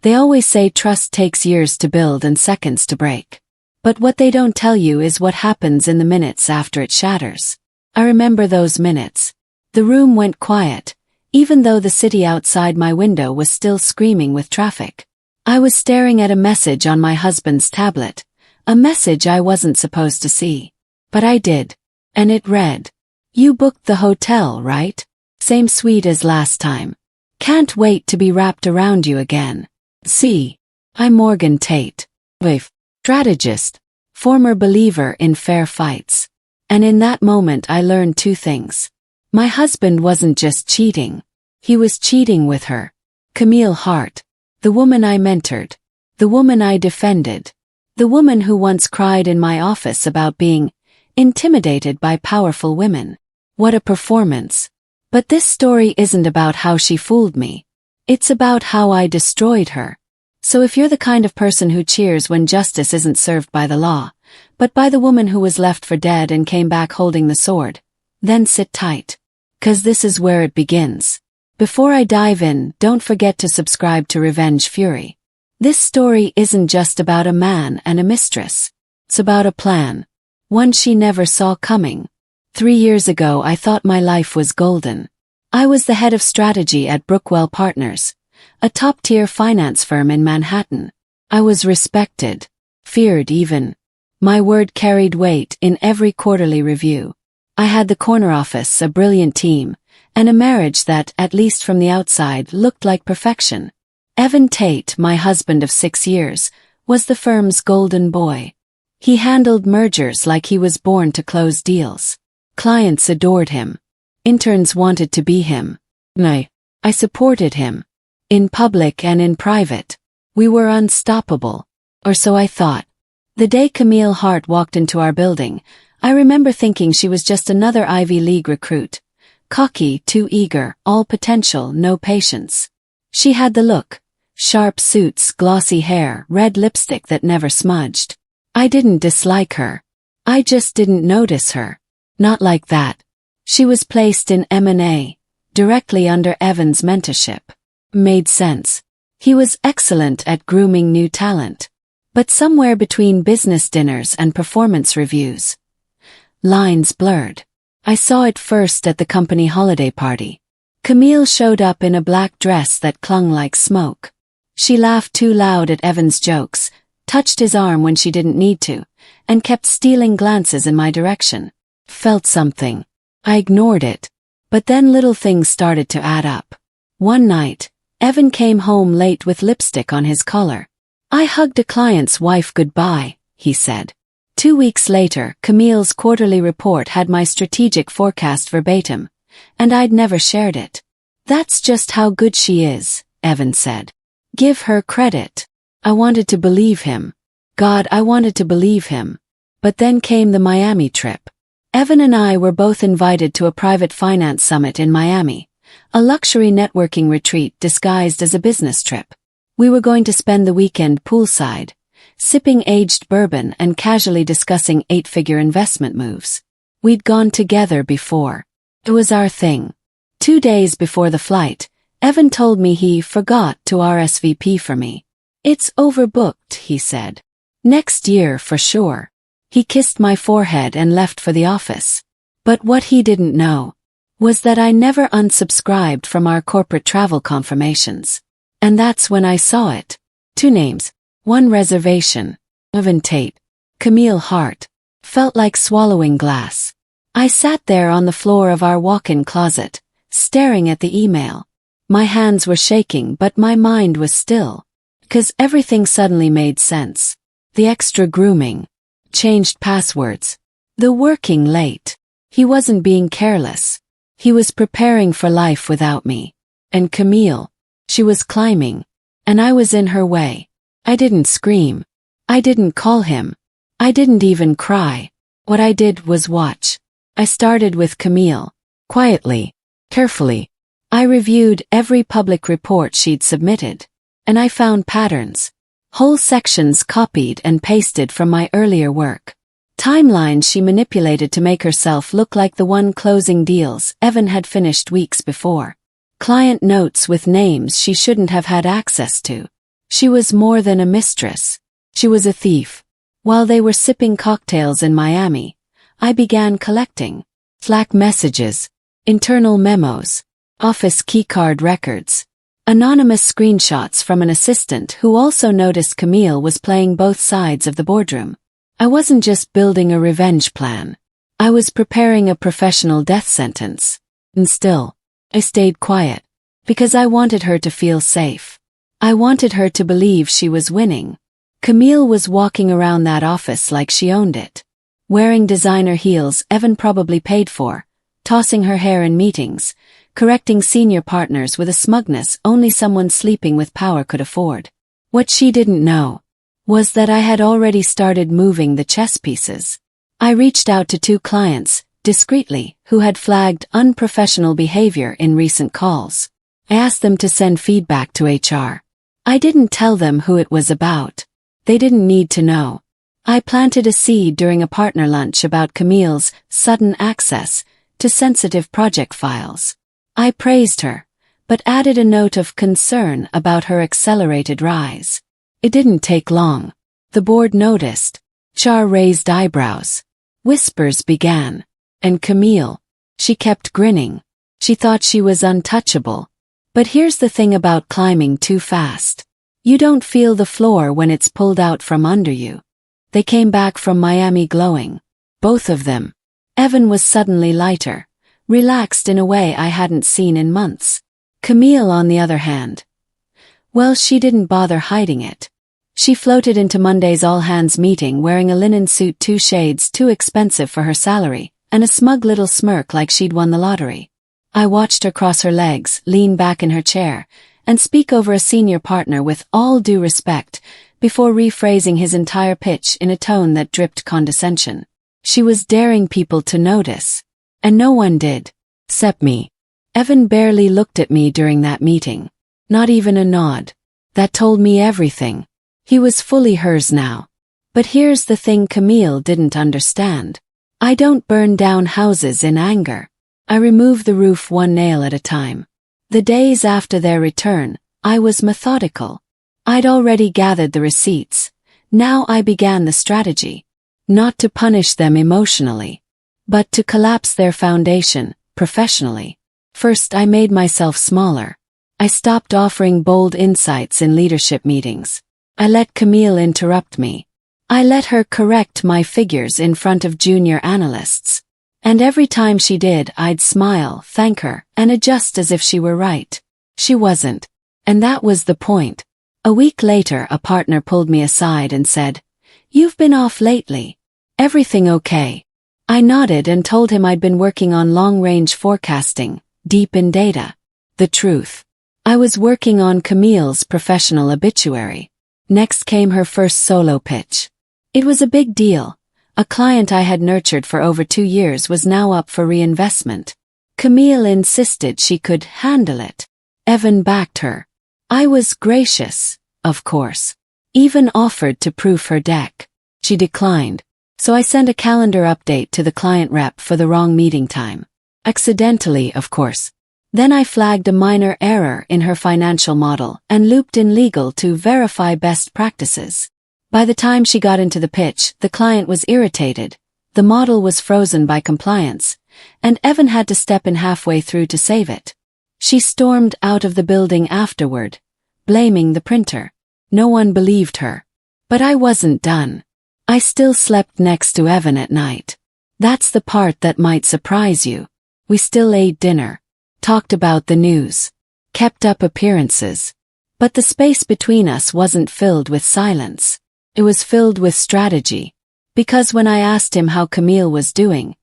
They always say trust takes years to build and seconds to break. But what they don't tell you is what happens in the minutes after it shatters. I remember those minutes. The room went quiet, even though the city outside my window was still screaming with traffic. I was staring at a message on my husband's tablet, a message I wasn't supposed to see. But I did. And it read, "You booked the hotel, right? Same suite as last time. Can't wait to be wrapped around you again. See, I'm Morgan Tate, strategist, former believer in fair fights." And in that moment I learned two things. My husband wasn't just cheating. He was cheating with her. Camille Hart, the woman I mentored, the woman I defended, the woman who once cried in my office about being intimidated by powerful women. What a performance. But this story isn't about how she fooled me. It's about how I destroyed her. So if you're the kind of person who cheers when justice isn't served by the law, but by the woman who was left for dead and came back holding the sword, then sit tight. 'Cause this is where it begins. Before I dive in, don't forget to subscribe to Revenge Fury. This story isn't just about a man and a mistress. It's about a plan. One she never saw coming. 3 years ago I thought my life was golden. I was the head of strategy at Brookwell Partners, a top-tier finance firm in Manhattan. I was respected, feared even. My word carried weight in every quarterly review. I had the corner office, a brilliant team, and a marriage that, at least from the outside, looked like perfection. Evan Tate, my husband of 6 years, was the firm's golden boy. He handled mergers like he was born to close deals. Clients adored him. Interns wanted to be him. I supported him. In public and in private. We were unstoppable. Or so I thought. The day Camille Hart walked into our building, I remember thinking she was just another Ivy League recruit. Cocky, too eager, all potential, no patience. She had the look. Sharp suits, glossy hair, red lipstick that never smudged. I didn't dislike her. I just didn't notice her. Not like that. She was placed in M&A, directly under Evan's mentorship. Made sense. He was excellent at grooming new talent. But somewhere between business dinners and performance reviews, lines blurred. I saw it first at the company holiday party. Camille showed up in a black dress that clung like smoke. She laughed too loud at Evan's jokes, touched his arm when she didn't need to, and kept stealing glances in my direction. Felt something. I ignored it. But then little things started to add up. One night, Evan came home late with lipstick on his collar. "I hugged a client's wife goodbye," he said. 2 weeks later, Camille's quarterly report had my strategic forecast verbatim, and I'd never shared it. "That's just how good she is," Evan said. "Give her credit." I wanted to believe him. God, I wanted to believe him. But then came the Miami trip. Evan and I were both invited to a private finance summit in Miami, a luxury networking retreat disguised as a business trip. We were going to spend the weekend poolside, sipping aged bourbon and casually discussing 8-figure investment moves. We'd gone together before. It was our thing. 2 days before the flight, Evan told me he forgot to RSVP for me. "It's overbooked," he said. "Next year for sure." He kissed my forehead and left for the office. But what he didn't know was that I never unsubscribed from our corporate travel confirmations. And that's when I saw it. 2 names, 1 reservation. Evan Tate. Camille Hart. Felt like swallowing glass. I sat there on the floor of our walk-in closet, staring at the email. My hands were shaking but my mind was still. 'Cause everything suddenly made sense. The extra grooming. Changed passwords. The working late. He wasn't being careless. He was preparing for life without me. And Camille. She was climbing. And I was in her way. I didn't scream. I didn't call him. I didn't even cry. What I did was watch. I started with Camille. Quietly. Carefully. I reviewed every public report she'd submitted. And I found patterns. Whole sections copied and pasted from my earlier work. Timelines she manipulated to make herself look like the one closing deals Evan had finished weeks before. Client notes with names she shouldn't have had access to. She was more than a mistress. She was a thief. While they were sipping cocktails in Miami, I began collecting Slack messages, internal memos, office keycard records, anonymous screenshots from an assistant who also noticed Camille was playing both sides of the boardroom. I wasn't just building a revenge plan. I was preparing a professional death sentence. And still, I stayed quiet, because I wanted her to feel safe. I wanted her to believe she was winning. Camille was walking around that office like she owned it. Wearing designer heels Evan probably paid for, tossing her hair in meetings, correcting senior partners with a smugness only someone sleeping with power could afford. What she didn't know was that I had already started moving the chess pieces. I reached out to 2 clients, discreetly, who had flagged unprofessional behavior in recent calls. I asked them to send feedback to HR. I didn't tell them who it was about. They didn't need to know. I planted a seed during a partner lunch about Camille's sudden access to sensitive project files. I praised her, but added a note of concern about her accelerated rise. It didn't take long. The board noticed. Char raised eyebrows. Whispers began. And Camille, she kept grinning. She thought she was untouchable. But here's the thing about climbing too fast. You don't feel the floor when it's pulled out from under you. They came back from Miami glowing. Both of them. Evan was suddenly lighter, relaxed in a way I hadn't seen in months. Camille, on the other hand, well, she didn't bother hiding it. She floated into Monday's all-hands meeting wearing a linen suit 2 shades too expensive for her salary, and a smug little smirk like she'd won the lottery. I watched her cross her legs, lean back in her chair, and speak over a senior partner with all due respect, before rephrasing his entire pitch in a tone that dripped condescension. She was daring people to notice. And no one did. Except me. Evan barely looked at me during that meeting. Not even a nod. That told me everything. He was fully hers now. But here's the thing Camille didn't understand. I don't burn down houses in anger. I remove the roof 1 nail at a time. The days after their return, I was methodical. I'd already gathered the receipts. Now I began the strategy. Not to punish them emotionally, but to collapse their foundation, professionally. First, I made myself smaller. I stopped offering bold insights in leadership meetings. I let Camille interrupt me. I let her correct my figures in front of junior analysts. And every time she did, I'd smile, thank her, and adjust as if she were right. She wasn't. And that was the point. A week later, a partner pulled me aside and said, "You've been off lately. Everything okay?" I nodded and told him I'd been working on long-range forecasting, deep in data. The truth. I was working on Camille's professional obituary. Next came her first solo pitch. It was a big deal. A client I had nurtured for over 2 years was now up for reinvestment. Camille insisted she could handle it. Evan backed her. I was gracious, of course. Even offered to proof her deck. She declined, so I sent a calendar update to the client rep for the wrong meeting time. Accidentally, of course. Then I flagged a minor error in her financial model and looped in legal to verify best practices. By the time she got into the pitch, the client was irritated. The model was frozen by compliance, and Evan had to step in halfway through to save it. She stormed out of the building afterward, blaming the printer. No one believed her. But I wasn't done. I still slept next to Evan at night. That's the part that might surprise you. We still ate dinner, talked about the news, kept up appearances. But the space between us wasn't filled with silence. It was filled with strategy. Because when I asked him how Camille was doing,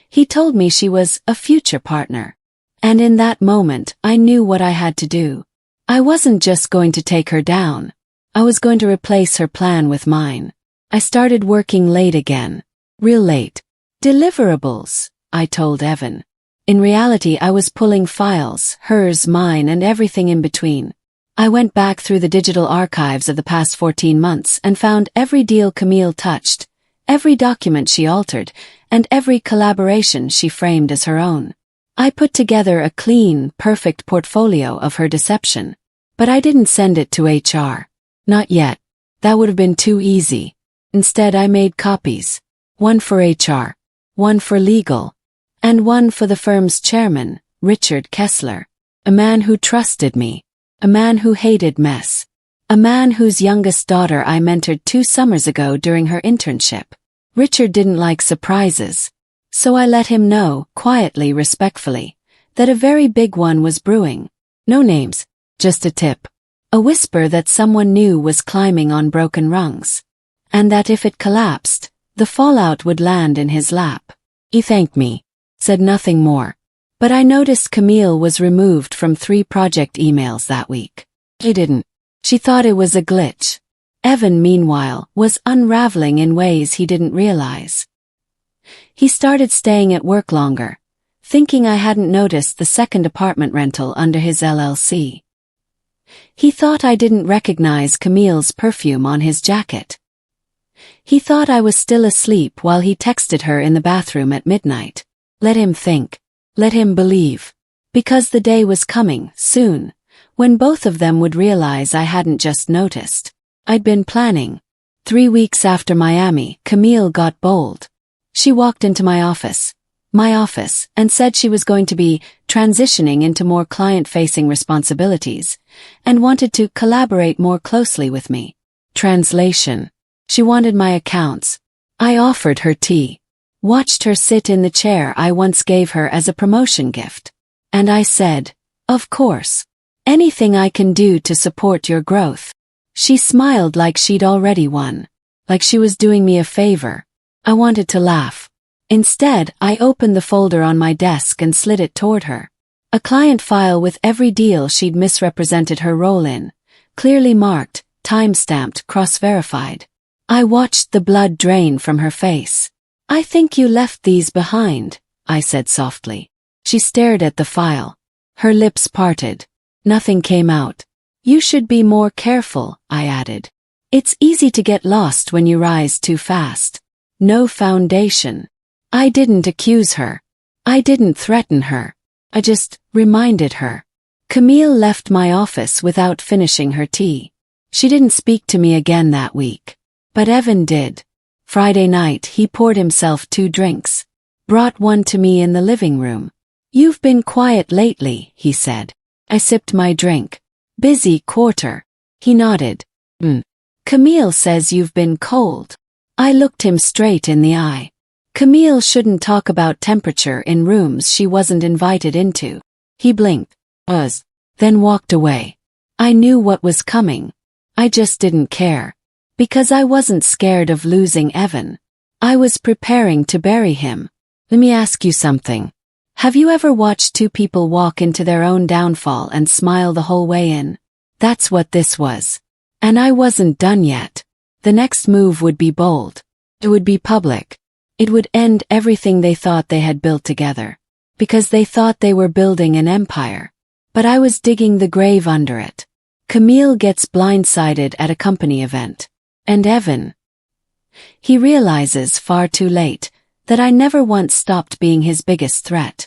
he told me she was a future partner. And in that moment, I knew what I had to do. I wasn't just going to take her down. I was going to replace her plan with mine. I started working late again. Real late. Deliverables, I told Evan. In reality, I was pulling files, hers, mine, and everything in between. I went back through the digital archives of the past 14 months and found every deal Camille touched, every document she altered, and every collaboration she framed as her own. I put together a clean, perfect portfolio of her deception. But I didn't send it to HR. Not yet. That would have been too easy. Instead, I made copies. One for HR, one for legal, and one for the firm's chairman, Richard Kessler. A man who trusted me. A man who hated mess. A man whose youngest daughter I mentored 2 summers ago during her internship. Richard didn't like surprises. So I let him know, quietly, respectfully, that a very big one was brewing. No names, just a tip. A whisper that someone new was climbing on broken rungs. And that if it collapsed, the fallout would land in his lap. He thanked me, said nothing more. But I noticed Camille was removed from 3 project emails that week. He didn't. She thought it was a glitch. Evan, meanwhile, was unraveling in ways he didn't realize. He started staying at work longer, thinking I hadn't noticed the second apartment rental under his LLC. He thought I didn't recognize Camille's perfume on his jacket. He thought I was still asleep while he texted her in the bathroom at midnight. Let him think. Let him believe. Because the day was coming, soon, when both of them would realize I hadn't just noticed. I'd been planning. 3 weeks after Miami, Camille got bold. She walked into my office, and said she was going to be transitioning into more client-facing responsibilities, and wanted to collaborate more closely with me. Translation. She wanted my accounts. I offered her tea. Watched her sit in the chair I once gave her as a promotion gift. And I said, of course. Anything I can do to support your growth. She smiled like she'd already won. Like she was doing me a favor. I wanted to laugh. Instead, I opened the folder on my desk and slid it toward her. A client file with every deal she'd misrepresented her role in. Clearly marked, time-stamped, cross-verified. I watched the blood drain from her face. I think you left these behind, I said softly. She stared at the file. Her lips parted. Nothing came out. You should be more careful, I added. It's easy to get lost when you rise too fast. No foundation. I didn't accuse her. I didn't threaten her. I just reminded her. Camille left my office without finishing her tea. She didn't speak to me again that week. But Evan did. Friday night he poured himself 2 drinks. Brought one to me in the living room. You've been quiet lately, he said. I sipped my drink. Busy quarter. He nodded. Camille says you've been cold. I looked him straight in the eye. Camille shouldn't talk about temperature in rooms she wasn't invited into. He blinked. Then walked away. I knew what was coming. I just didn't care. Because I wasn't scared of losing Evan. I was preparing to bury him. Let me ask you something. Have you ever watched 2 people walk into their own downfall and smile the whole way in? That's what this was. And I wasn't done yet. The next move would be bold. It would be public. It would end everything they thought they had built together. Because they thought they were building an empire. But I was digging the grave under it. Camille gets blindsided at a company event. And Evan. He realizes far too late that I never once stopped being his biggest threat.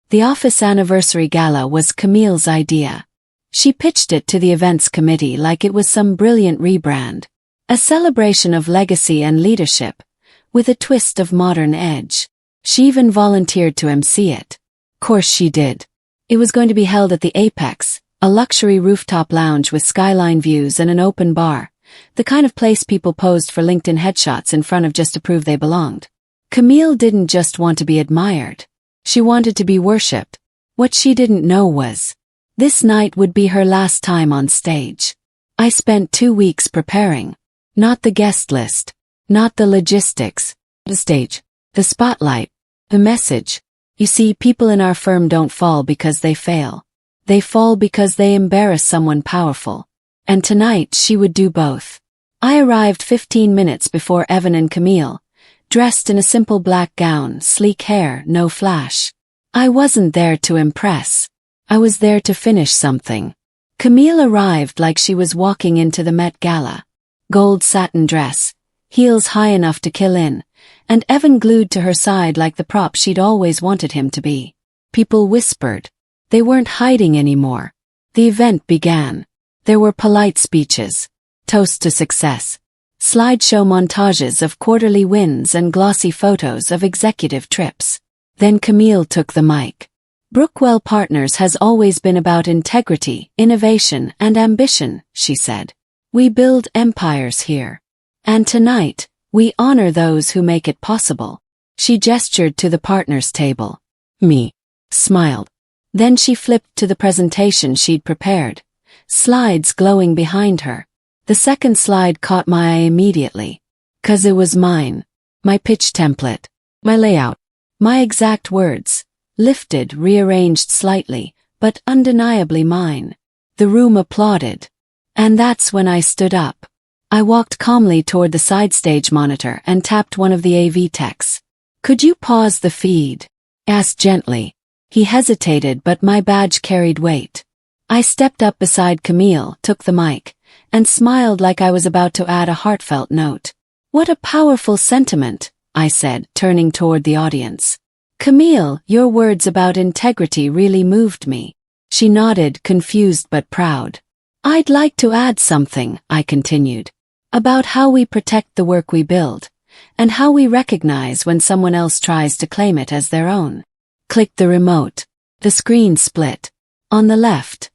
The office anniversary gala was Camille's idea. She pitched it to the events committee like it was some brilliant rebrand. A celebration of legacy and leadership, with a twist of modern edge. She even volunteered to MC it. Course she did. It was going to be held at the Apex, a luxury rooftop lounge with skyline views and an open bar. The kind of place people posed for LinkedIn headshots in front of just to prove they belonged. Camille didn't just want to be admired. She wanted to be worshipped. What she didn't know was, this night would be her last time on stage. I spent 2 weeks preparing. Not the guest list. Not the logistics. The stage. The spotlight. The message. You see, people in our firm don't fall because they fail. They fall because they embarrass someone powerful. And tonight she would do both. I arrived 15 minutes before Evan and Camille, dressed in a simple black gown, sleek hair, no flash. I wasn't there to impress. I was there to finish something. Camille arrived like she was walking into the Met Gala. Gold satin dress, heels high enough to kill in, and Evan glued to her side like the prop she'd always wanted him to be. People whispered. They weren't hiding anymore. The event began. There were polite speeches, Toast to success. Slideshow montages of quarterly wins and glossy photos of executive trips. Then Camille took the mic. Brookwell Partners has always been about integrity, innovation, and ambition, she said. We build empires here. And tonight, we honor those who make it possible. She gestured to the partners' table. Me. Smiled. Then she flipped to the presentation she'd prepared. Slides glowing behind her. The second slide caught my eye immediately. 'Cause it was mine. My pitch template. My layout. My exact words. Lifted, rearranged slightly, but undeniably mine. The room applauded. And that's when I stood up. I walked calmly toward the side stage monitor and tapped one of the AV techs. Could you pause the feed? Asked gently. He hesitated, but my badge carried weight. I stepped up beside Camille, took the mic, and smiled like I was about to add a heartfelt note. What a powerful sentiment, I said, turning toward the audience. Camille, your words about integrity really moved me. She nodded, confused but proud. I'd like to add something, I continued, about how we protect the work we build, and how we recognize when someone else tries to claim it as their own. Click the remote. The screen split. On the left,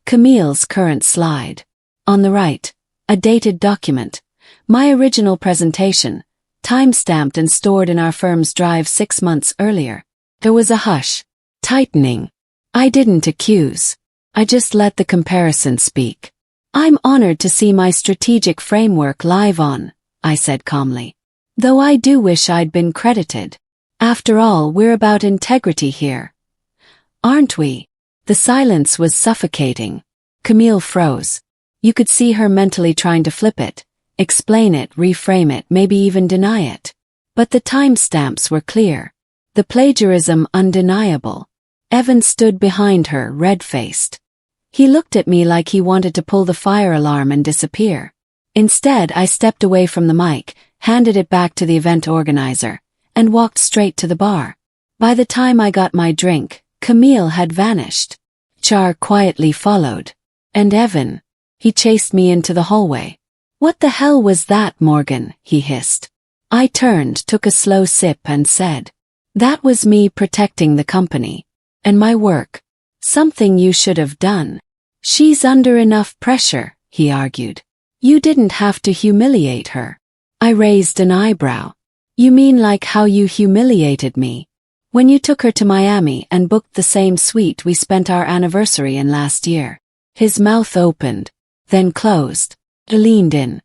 Camille's current slide. On the right, a dated document. My original presentation, time-stamped and stored in our firm's drive 6 months earlier. There was a hush. Tightening. I didn't accuse. I just let the comparison speak. I'm honored to see my strategic framework live on, I said calmly. Though I do wish I'd been credited. After all, we're about integrity here. Aren't we? The silence was suffocating. Camille froze. You could see her mentally trying to flip it, explain it, reframe it, maybe even deny it. But the timestamps were clear. The plagiarism undeniable. Evan stood behind her, red-faced. He looked at me like he wanted to pull the fire alarm and disappear. Instead, I stepped away from the mic, handed it back to the event organizer, and walked straight to the bar. By the time I got my drink, Camille had vanished. Char quietly followed. And Evan. He chased me into the hallway. What the hell was that, Morgan? He hissed. I turned, took a slow sip and said, that was me protecting the company. And my work. Something you should have done. She's under enough pressure, he argued. You didn't have to humiliate her. I raised an eyebrow. You mean like how you humiliated me? When you took her to Miami and booked the same suite we spent our anniversary in last year. His mouth opened, then closed. He leaned in.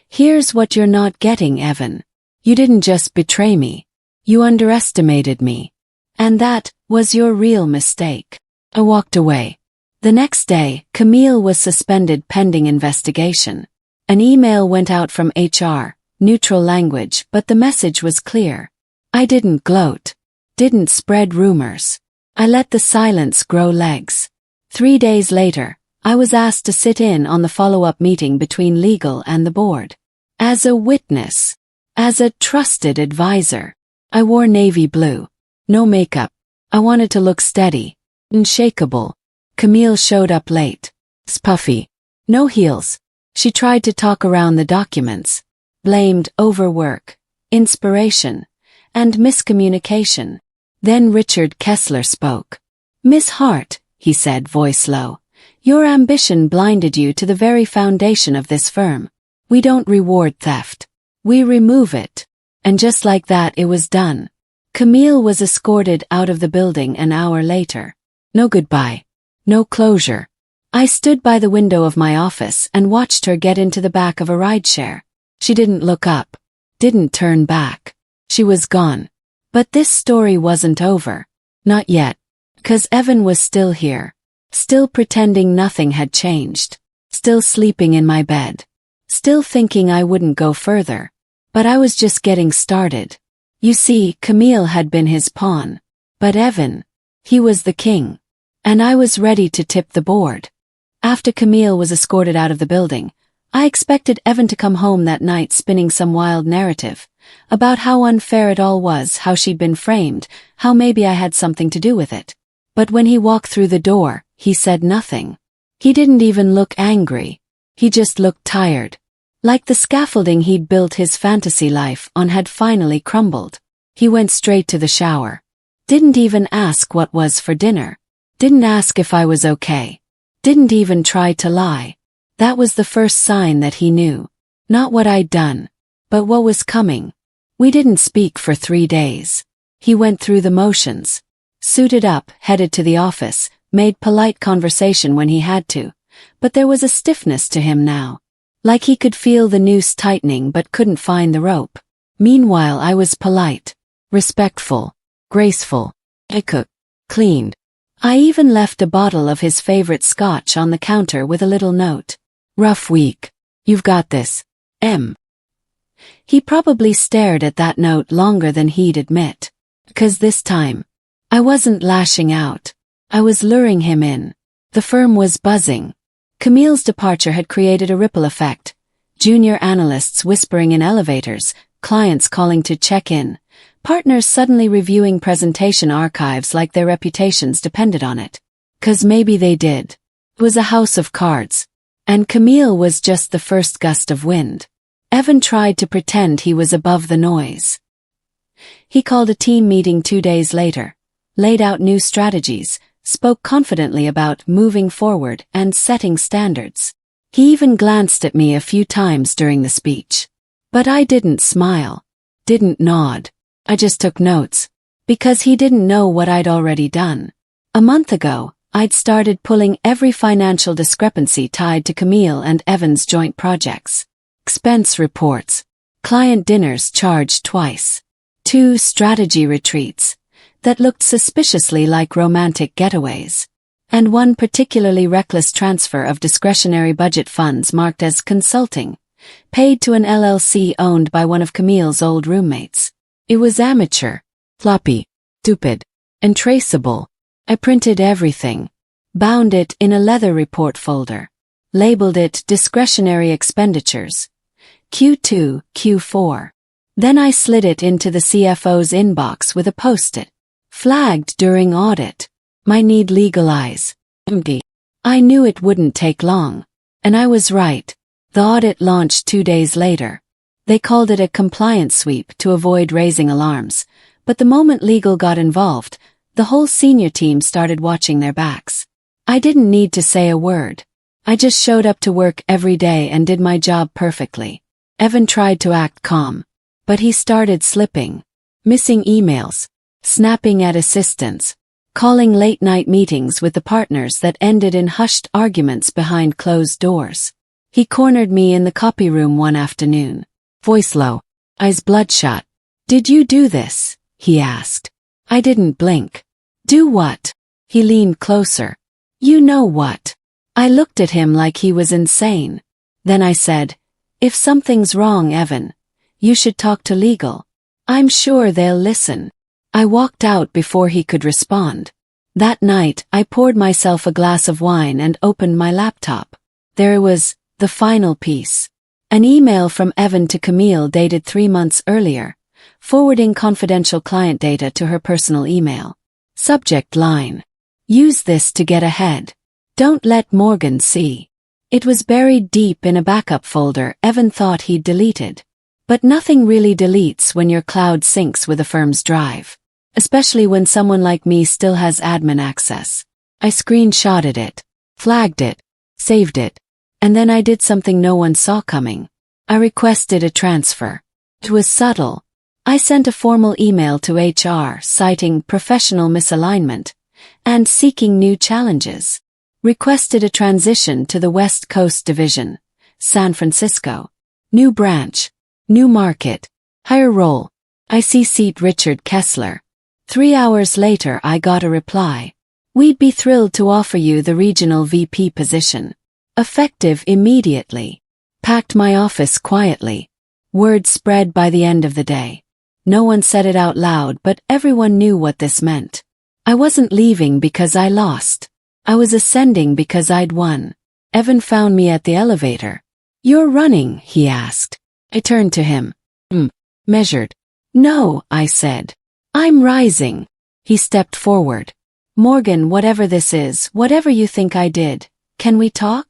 Here's what you're not getting, Evan. You didn't just betray me. You underestimated me. And that was your real mistake. I walked away. The next day, Camille was suspended pending investigation. An email went out from HR, neutral language, but the message was clear. I didn't gloat. Didn't spread rumors. I let the silence grow legs. 3 days later, I was asked to sit in on the follow-up meeting between legal and the board. As a witness. As a trusted advisor. I wore navy blue. No makeup. I wanted to look steady. Unshakable. Camille showed up late. Spuffy. No heels. She tried to talk around the documents. Blamed overwork, inspiration, and miscommunication. Then Richard Kessler spoke. Miss Hart, he said, voice low. Your ambition blinded you to the very foundation of this firm. We don't reward theft. We remove it. And just like that it was done. Camille was escorted out of the building an hour later. No goodbye. No closure. I stood by the window of my office and watched her get into the back of a rideshare. She didn't look up. Didn't turn back. She was gone. But this story wasn't over. Not yet. 'Cause Evan was still here. Still pretending nothing had changed. Still sleeping in my bed. Still thinking I wouldn't go further. But I was just getting started. You see, Camille had been his pawn. But Evan, he was the king. And I was ready to tip the board. After Camille was escorted out of the building, I expected Evan to come home that night spinning some wild narrative about how unfair it all was, how she'd been framed, how maybe I had something to do with it. But when he walked through the door, he said nothing. He didn't even look angry. He just looked tired. Like the scaffolding he'd built his fantasy life on had finally crumbled. He went straight to the shower. Didn't even ask what was for dinner. Didn't ask if I was okay. Didn't even try to lie. That was the first sign that he knew. Not what I'd done, but what was coming. We didn't speak for 3 days. He went through the motions. Suited up, headed to the office, made polite conversation when he had to, but there was a stiffness to him now. Like he could feel the noose tightening but couldn't find the rope. Meanwhile I was polite, respectful, graceful. I cooked, cleaned. I even left a bottle of his favorite scotch on the counter with a little note. Rough week. You've got this. M. He probably stared at that note longer than he'd admit. 'Cause this time, I wasn't lashing out. I was luring him in. The firm was buzzing. Camille's departure had created a ripple effect. Junior analysts whispering in elevators, clients calling to check in, partners suddenly reviewing presentation archives like their reputations depended on it. 'Cause maybe they did. It was a house of cards. And Camille was just the first gust of wind. Evan tried to pretend he was above the noise. He called a team meeting 2 days later, laid out new strategies, spoke confidently about moving forward and setting standards. He even glanced at me a few times during the speech. But I didn't smile, didn't nod. I just took notes, because he didn't know what I'd already done. A month ago, I'd started pulling every financial discrepancy tied to Camille and Evan's joint projects. Expense reports, client dinners charged twice, 2 strategy retreats that looked suspiciously like romantic getaways, and 1 particularly reckless transfer of discretionary budget funds marked as consulting, paid to an LLC owned by one of Camille's old roommates. It was amateur, floppy, stupid, and traceable. I printed everything, bound it in a leather report folder, labeled it discretionary expenditures, Q2, Q4. Then I slid it into the CFO's inbox with a post-it. Flagged during audit. Might need legal eyes. MD. I knew it wouldn't take long. And I was right. The audit launched 2 days later. They called it a compliance sweep to avoid raising alarms. But the moment legal got involved, the whole senior team started watching their backs. I didn't need to say a word. I just showed up to work every day and did my job perfectly. Evan tried to act calm. But he started slipping. Missing emails. Snapping at assistants, calling late-night meetings with the partners that ended in hushed arguments behind closed doors. He cornered me in the copy room one afternoon. Voice low, eyes bloodshot. "Did you do this?" he asked. I didn't blink. "Do what?" He leaned closer. "You know what?" I looked at him like he was insane. Then I said, "If something's wrong, Evan, you should talk to legal. I'm sure they'll listen." I walked out before he could respond. That night, I poured myself a glass of wine and opened my laptop. There it was, the final piece. An email from Evan to Camille dated 3 months earlier, forwarding confidential client data to her personal email. Subject line. Use this to get ahead. Don't let Morgan see. It was buried deep in a backup folder Evan thought he'd deleted. But nothing really deletes when your cloud syncs with a firm's drive. Especially when someone like me still has admin access. I screenshotted it, flagged it, saved it, and then I did something no one saw coming. I requested a transfer. It was subtle. I sent a formal email to HR citing professional misalignment and seeking new challenges. Requested a transition to the West Coast Division, San Francisco. New branch, new market, higher role. I CC'd Richard Kessler. 3 hours later I got a reply. "We'd be thrilled to offer you the regional VP position. Effective immediately." Packed my office quietly. Word spread by the end of the day. No one said it out loud, but everyone knew what this meant. I wasn't leaving because I lost. I was ascending because I'd won. Evan found me at the elevator. "You're running?" he asked. I turned to him. Measured. "No," I said. "I'm rising." He stepped forward. "Morgan, whatever this is, whatever you think I did, can we talk?"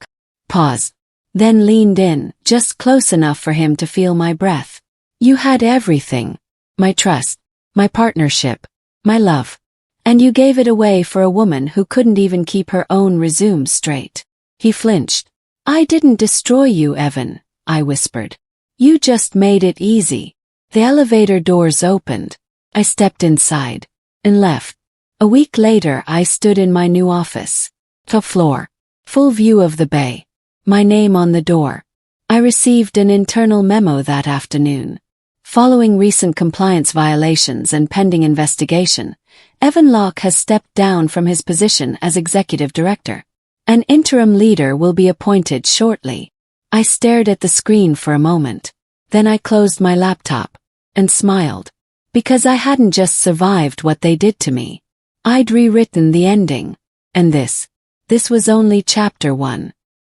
Pause. then leaned in, just close enough for him to feel my breath. You had everything. My trust, my partnership, my love. And you gave it away for a woman who couldn't even keep her own resume straight. He flinched. I didn't destroy you, Evan, I whispered. You just made it easy. The elevator doors opened. I stepped inside and left. A week later, I stood in my new office. Top floor. Full view of the bay. My name on the door. I received an internal memo that afternoon. Following recent compliance violations and pending investigation, Evan Locke has stepped down from his position as executive director. An interim leader will be appointed shortly. I stared at the screen for a moment. Then I closed my laptop and smiled. Because I hadn't just survived what they did to me. I'd rewritten the ending. And this was only chapter 1.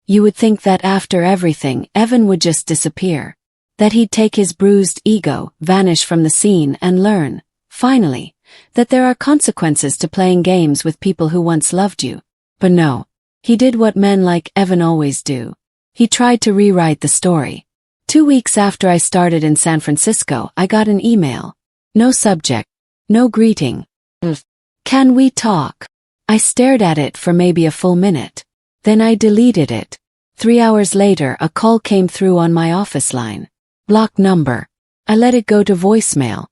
You would think that after everything, Evan would just disappear. That he'd take his bruised ego, vanish from the scene and learn, finally, that there are consequences to playing games with people who once loved you. But no. He did what men like Evan always do. He tried to rewrite the story. 2 weeks after I started in San Francisco, I got an email. No subject. No greeting. Can we talk? I stared at it for maybe a full minute. Then I deleted it. 3 hours later, a call came through on my office line. Blocked number. I let it go to voicemail.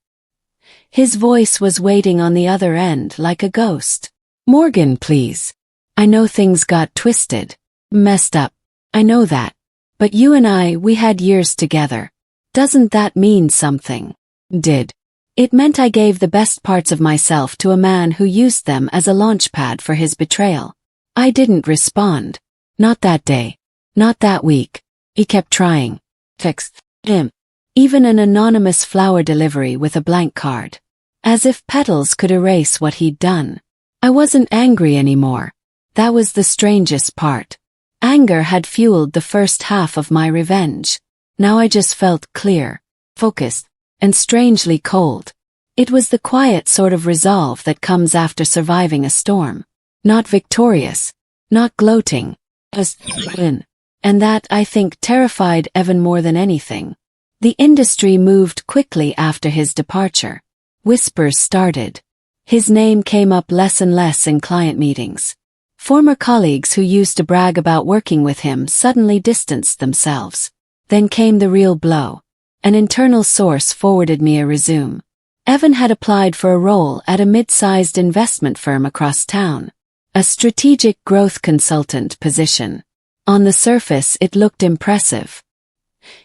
His voice was waiting on the other end like a ghost. Morgan, please. I know things got twisted. Messed up. I know that. But you and we had years together. Doesn't that mean something? Did. It meant I gave the best parts of myself to a man who used them as a launchpad for his betrayal. I didn't respond. Not that day. Not that week. He kept trying. Text him. Even an anonymous flower delivery with a blank card. As if petals could erase what he'd done. I wasn't angry anymore. That was the strangest part. Anger had fueled the first half of my revenge. Now I just felt clear, focused, and strangely cold. It was the quiet sort of resolve that comes after surviving a storm. Not victorious, not gloating, just win. And that, I think, terrified Evan more than anything. The industry moved quickly after his departure. Whispers started. His name came up less and less in client meetings. Former colleagues who used to brag about working with him suddenly distanced themselves. Then came the real blow. An internal source forwarded me a resume. Evan had applied for a role at a mid-sized investment firm across town. A strategic growth consultant position. On the surface, it looked impressive.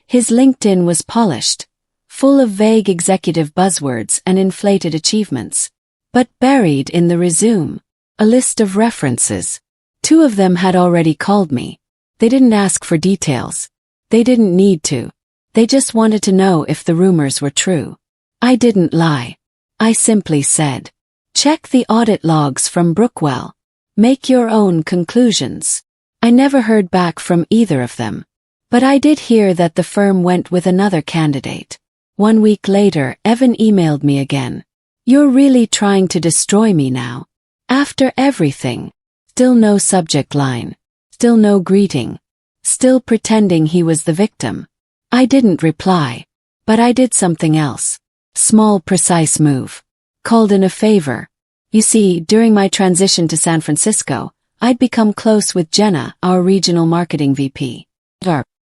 His LinkedIn was polished, full of vague executive buzzwords and inflated achievements. But buried in the resume, a list of references. 2 of them had already called me. They didn't ask for details. They didn't need to. They just wanted to know if the rumors were true. I didn't lie. I simply said, check the audit logs from Brookwell. Make your own conclusions. I never heard back from either of them. But I did hear that the firm went with another candidate. 1 week later, Evan emailed me again. You're really trying to destroy me now. After everything. Still no subject line. Still no greeting. Still pretending he was the victim. I didn't reply. But I did something else. Small, precise move. Called in a favor. You see, during my transition to San Francisco, I'd become close with Jenna, our regional marketing VP.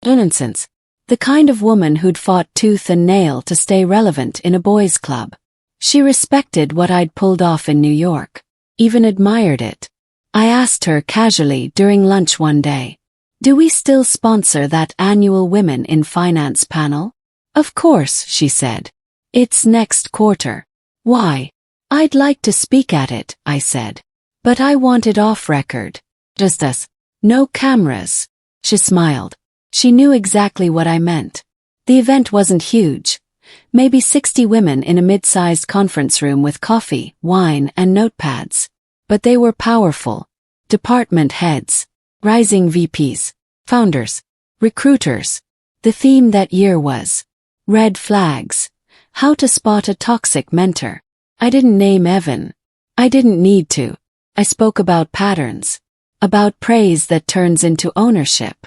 Innocence. The kind of woman who'd fought tooth and nail to stay relevant in a boys' club. She respected what I'd pulled off in New York. Even admired it. I asked her casually during lunch one day, do we still sponsor that annual Women in Finance panel? Of course, she said. It's next quarter. Why? I'd like to speak at it, I said. But I want it off record. Just us. No cameras. She smiled. She knew exactly what I meant. The event wasn't huge. Maybe 60 women in a mid-sized conference room with coffee, wine, and notepads. But they were powerful. Department heads, rising VPs, founders, recruiters. The theme that year was red flags. How to spot a toxic mentor. I didn't name Evan. I didn't need to. I spoke about patterns. About praise that turns into ownership.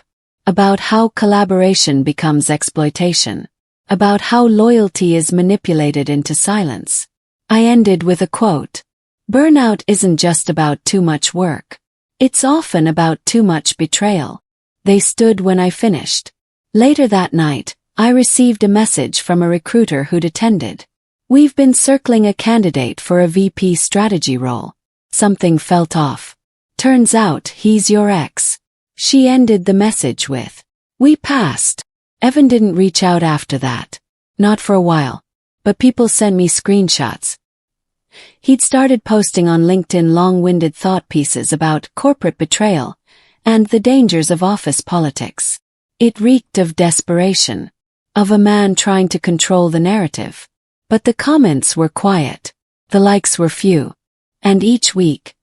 about how collaboration becomes exploitation, about how loyalty is manipulated into silence. I ended with a quote. Burnout isn't just about too much work. It's often about too much betrayal. They stood when I finished. Later that night, I received a message from a recruiter who'd attended. We've been circling a candidate for a VP strategy role. Something felt off. Turns out he's your ex. She ended the message with, we passed. Evan didn't reach out after that. Not for a while. But people sent me screenshots. He'd started posting on LinkedIn long-winded thought pieces about corporate betrayal and the dangers of office politics. It reeked of desperation, of a man trying to control the narrative. But the comments were quiet. The likes were few. And each week,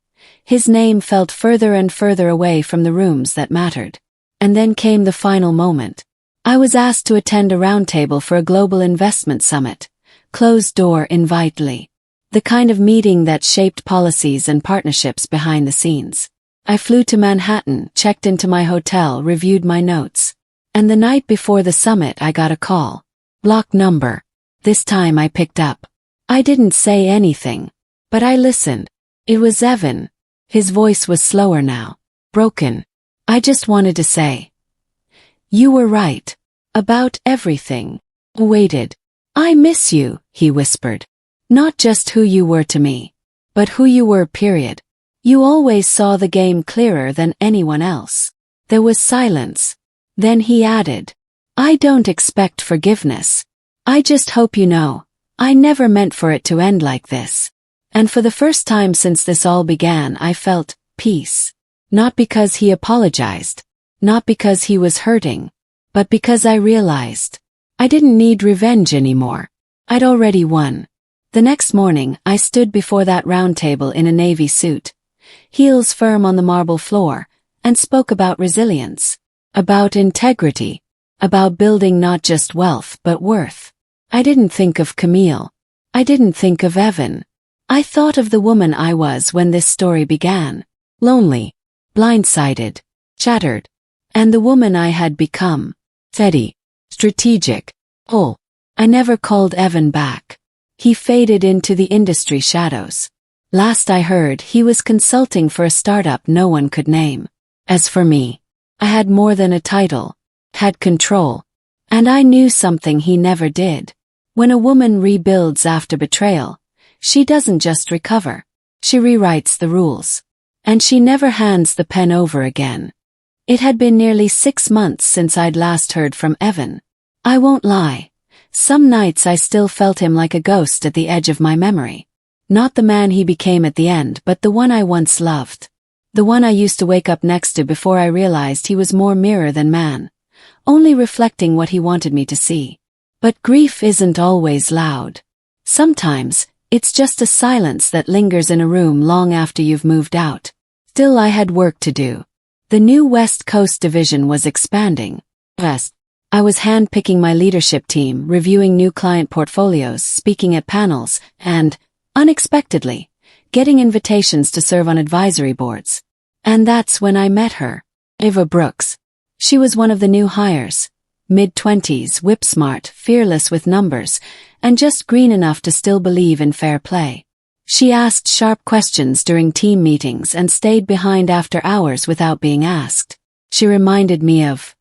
his name felt further and further away from the rooms that mattered. And then came the final moment. I was asked to attend a roundtable for a global investment summit, closed-door invite-only. The kind of meeting that shaped policies and partnerships behind the scenes. I flew to Manhattan, checked into my hotel, reviewed my notes. And the night before the summit I got a call. Block number. This time I picked up. I didn't say anything. But I listened. It was Evan. His voice was slower now. Broken. I just wanted to say. You were right. About everything. Waited. I miss you, he whispered. Not just who you were to me. But who you were, period. You always saw the game clearer than anyone else. There was silence. Then he added. I don't expect forgiveness. I just hope you know, I never meant for it to end like this. And for the first time since this all began, I felt peace. Not because he apologized. Not because he was hurting. But because I realized I didn't need revenge anymore. I'd already won. The next morning, I stood before that round table in a navy suit, heels firm on the marble floor, and spoke about resilience, about integrity, about building not just wealth but worth. I didn't think of Camille. I didn't think of Evan. I thought of the woman I was when this story began. Lonely, blindsided, shattered. And the woman I had become. Steady, strategic. Oh, I never called Evan back. He faded into the industry shadows. Last I heard, he was consulting for a startup no one could name. As for me, I had more than a title, had control. And I knew something he never did. When a woman rebuilds after betrayal, she doesn't just recover. She rewrites the rules. And she never hands the pen over again. It had been nearly 6 months since I'd last heard from Evan. I won't lie. Some nights I still felt him like a ghost at the edge of my memory. Not the man he became at the end, but the one I once loved. The one I used to wake up next to before I realized he was more mirror than man. Only reflecting what he wanted me to see. But grief isn't always loud. Sometimes, it's just a silence that lingers in a room long after you've moved out. Still, I had work to do. The new West Coast division was expanding. I was hand-picking my leadership team, reviewing new client portfolios, speaking at panels, and, unexpectedly, getting invitations to serve on advisory boards. And that's when I met her. Eva Brooks. She was one of the new hires. Mid-20s, whip-smart, fearless with numbers, and just green enough to still believe in fair play. She asked sharp questions during team meetings and stayed behind after hours without being asked. She reminded me of,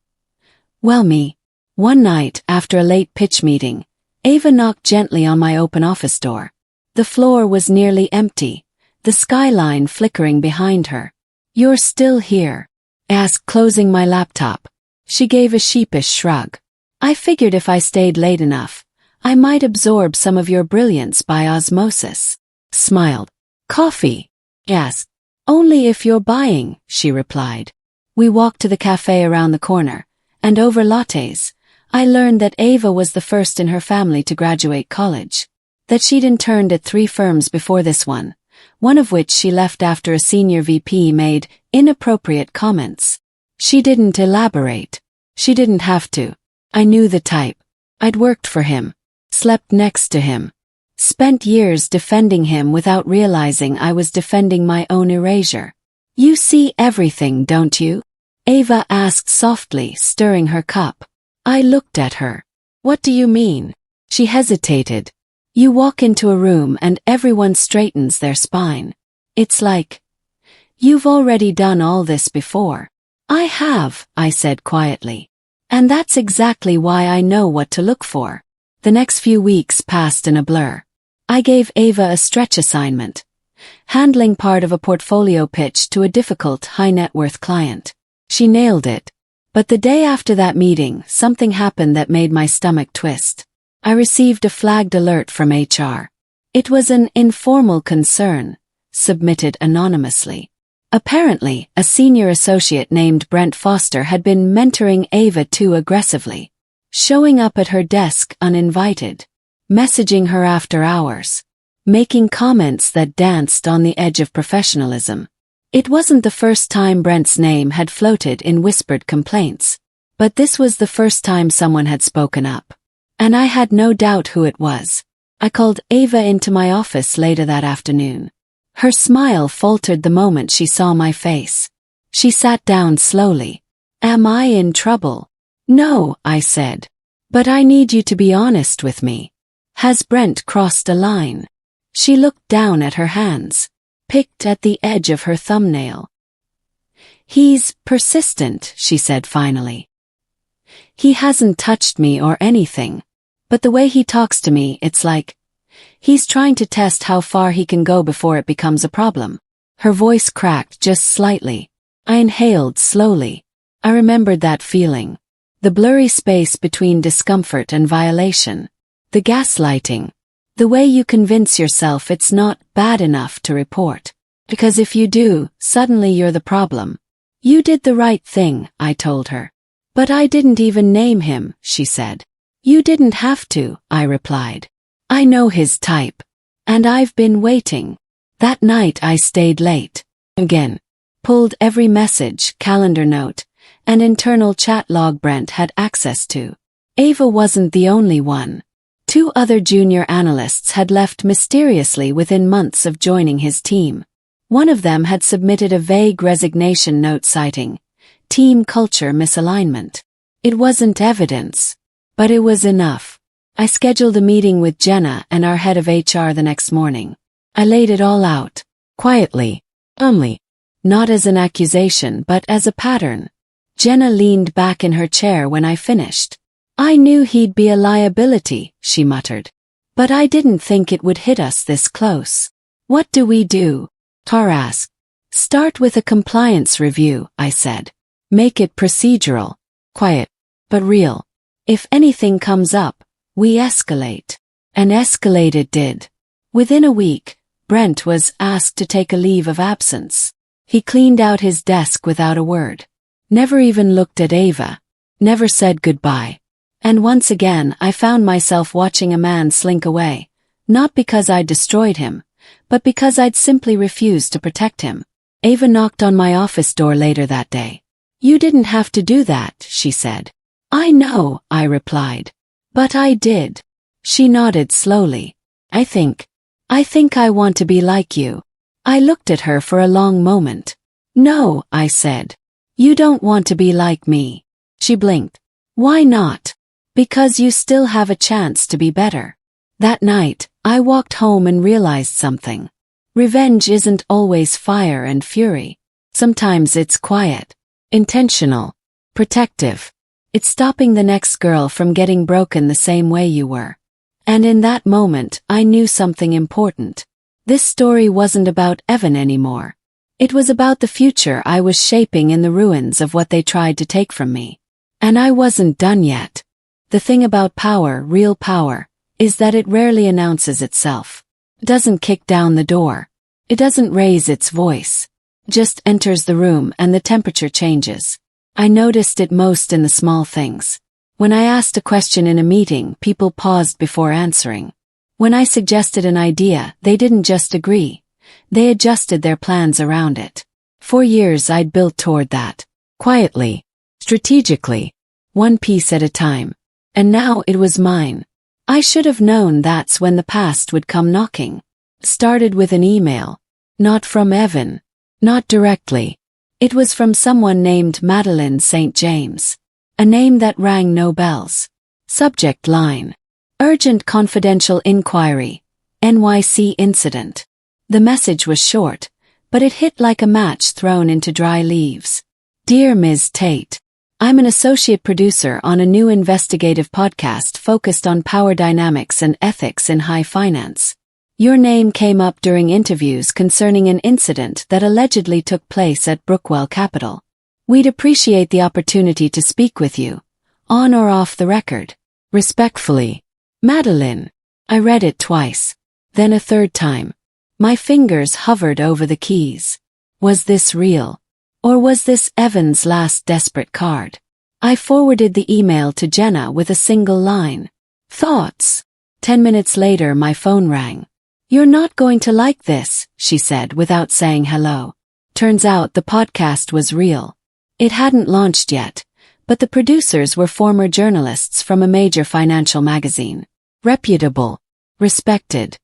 me. One night, after a late pitch meeting, Ava knocked gently on my open office door. The floor was nearly empty, the skyline flickering behind her. You're still here? I asked, closing my laptop. She gave a sheepish shrug. I figured if I stayed late enough, I might absorb some of your brilliance by osmosis. Smiled. Coffee? Yes. Only if you're buying, she replied. We walked to the cafe around the corner, and over lattes, I learned that Ava was the first in her family to graduate college. That she'd interned at 3 firms before this one of which she left after a senior VP made inappropriate comments. She didn't elaborate. She didn't have to. I knew the type. I'd worked for him, slept next to him, spent years defending him without realizing I was defending my own erasure. You see everything, don't you? Ava asked softly, stirring her cup. I looked at her. What do you mean? She hesitated. You walk into a room and everyone straightens their spine. It's like, you've already done all this before. I have, I said quietly. And that's exactly why I know what to look for. The next few weeks passed in a blur. I gave Ava a stretch assignment, handling part of a portfolio pitch to a difficult high-net-worth client. She nailed it. But the day after that meeting, something happened that made my stomach twist. I received a flagged alert from HR. It was an informal concern, submitted anonymously. Apparently, a senior associate named Brent Foster had been mentoring Ava too aggressively, showing up at her desk uninvited, messaging her after hours, making comments that danced on the edge of professionalism. It wasn't the first time Brent's name had floated in whispered complaints, but this was the first time someone had spoken up. And I had no doubt who it was. I called Ava into my office later that afternoon. Her smile faltered the moment she saw my face. She sat down slowly. Am I in trouble? No, I said. But I need you to be honest with me. Has Brent crossed a line? She looked down at her hands, picked at the edge of her thumbnail. He's persistent, she said finally. He hasn't touched me or anything. But the way he talks to me, it's like he's trying to test how far he can go before it becomes a problem. Her voice cracked just slightly. I inhaled slowly. I remembered that feeling. The blurry space between discomfort and violation. The gaslighting. The way you convince yourself it's not bad enough to report. Because if you do, suddenly you're the problem. You did the right thing, I told her. But I didn't even name him, she said. You didn't have to, I replied. I know his type. And I've been waiting. That night I stayed late. Again. Pulled every message, calendar note, and internal chat log Brent had access to. Ava wasn't the only one. 2 other junior analysts had left mysteriously within months of joining his team. One of them had submitted a vague resignation note citing team culture misalignment. It wasn't evidence, but it was enough. I scheduled a meeting with Jenna and our head of HR the next morning. I laid it all out, quietly, only, not as an accusation but as a pattern. Jenna leaned back in her chair when I finished. I knew he'd be a liability, she muttered. But I didn't think it would hit us this close. What do we do? Tar asked. Start with a compliance review, I said. Make it procedural, quiet, but real. If anything comes up, we escalate. And escalate it did. Within a week, Brent was asked to take a leave of absence. He cleaned out his desk without a word. Never even looked at Ava. Never said goodbye. And once again I found myself watching a man slink away, not because I'd destroyed him, but because I'd simply refused to protect him. Ava knocked on my office door later that day. You didn't have to do that, she said. I know, I replied. But I did. She nodded slowly. I think I want to be like you. I looked at her for a long moment. No, I said. You don't want to be like me. She blinked. Why not? Because you still have a chance to be better. That night, I walked home and realized something. Revenge isn't always fire and fury. Sometimes it's quiet, intentional, protective. It's stopping the next girl from getting broken the same way you were. And in that moment, I knew something important. This story wasn't about Evan anymore. It was about the future I was shaping in the ruins of what they tried to take from me. And I wasn't done yet. The thing about power, real power, is that it rarely announces itself. It doesn't kick down the door. It doesn't raise its voice. Just enters the room and the temperature changes. I noticed it most in the small things. When I asked a question in a meeting, people paused before answering. When I suggested an idea, they didn't just agree. They adjusted their plans around it. For years I'd built toward that. Quietly. Strategically. One piece at a time. And now it was mine. I should have known that's when the past would come knocking. Started with an email. Not from Evan. Not directly. It was from someone named Madeline St. James. A name that rang no bells. Subject line: Urgent confidential inquiry. NYC incident. The message was short, but it hit like a match thrown into dry leaves. Dear Ms. Tate, I'm an associate producer on a new investigative podcast focused on power dynamics and ethics in high finance. Your name came up during interviews concerning an incident that allegedly took place at Brookwell Capital. We'd appreciate the opportunity to speak with you, on or off the record. Respectfully, Madeline. I read it twice, then a third time. My fingers hovered over the keys. Was this real? Or was this Evan's last desperate card? I forwarded the email to Jenna with a single line. Thoughts? 10 minutes later my phone rang. You're not going to like this, she said without saying hello. Turns out the podcast was real. It hadn't launched yet, but the producers were former journalists from a major financial magazine. Reputable, respected.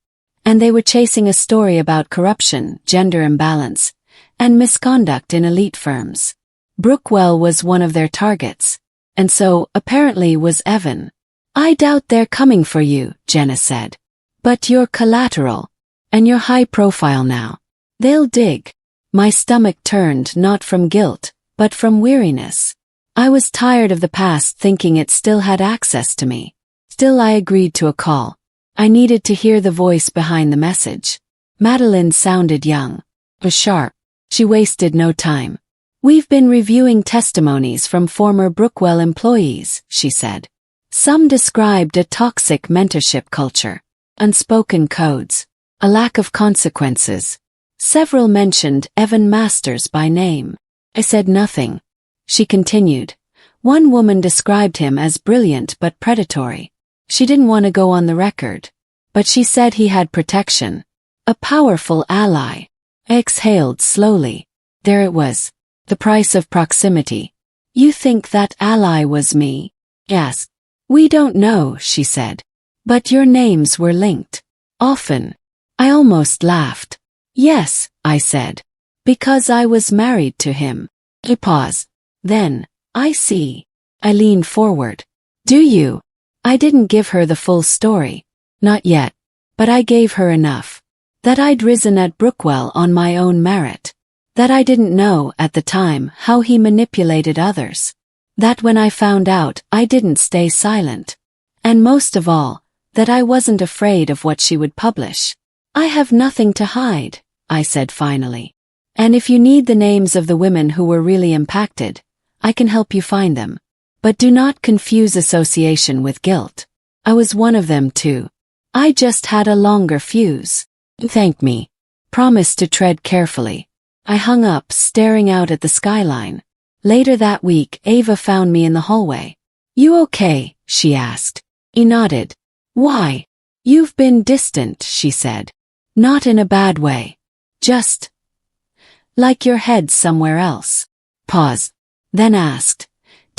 And they were chasing a story about corruption, gender imbalance, and misconduct in elite firms. Brookwell was one of their targets, and so, apparently, was Evan. I doubt they're coming for you, Jenna said. But you're collateral, and you're high profile now. They'll dig. My stomach turned not from guilt, but from weariness. I was tired of the past thinking it still had access to me. Still I agreed to a call. I needed to hear the voice behind the message. Madeline sounded young, but sharp. She wasted no time. We've been reviewing testimonies from former Brookwell employees, she said. Some described a toxic mentorship culture, unspoken codes, a lack of consequences. Several mentioned Evan Masters by name. I said nothing. She continued. One woman described him as brilliant but predatory. She didn't want to go on the record, but she said he had protection. A powerful ally. I exhaled slowly. There it was. The price of proximity. You think that ally was me? Yes. We don't know, she said. But your names were linked. Often. I almost laughed. Yes, I said. Because I was married to him. A pause. Then, I see. I leaned forward. Do you? I didn't give her the full story. Not yet. But I gave her enough. That I'd risen at Brookwell on my own merit. That I didn't know at the time how he manipulated others. That when I found out, I didn't stay silent. And most of all, that I wasn't afraid of what she would publish. I have nothing to hide, I said finally. And if you need the names of the women who were really impacted, I can help you find them. But do not confuse association with guilt. I was one of them too. I just had a longer fuse. Thank me. Promise to tread carefully. I hung up, staring out at the skyline. Later that week, Ava found me in the hallway. You okay? She asked. He nodded. Why? You've been distant, she said. Not in a bad way. Just like your head's somewhere else. Pause. Then asked.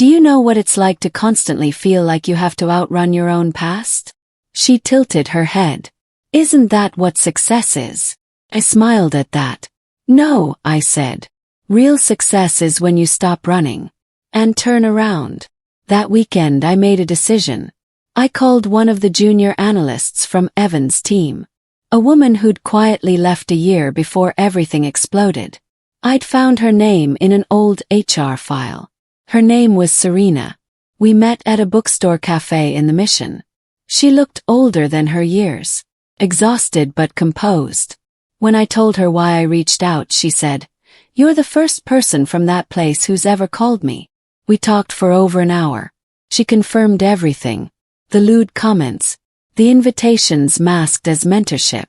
Do you know what it's like to constantly feel like you have to outrun your own past? She tilted her head. Isn't that what success is? I smiled at that. No, I said. Real success is when you stop running and turn around. That weekend I made a decision. I called one of the junior analysts from Evan's team. A woman who'd quietly left a year before everything exploded. I'd found her name in an old HR file. Her name was Serena. We met at a bookstore cafe in the Mission. She looked older than her years, exhausted but composed. When I told her why I reached out, she said, You're the first person from that place who's ever called me. We talked for over an hour. She confirmed everything. The lewd comments. The invitations masked as mentorship.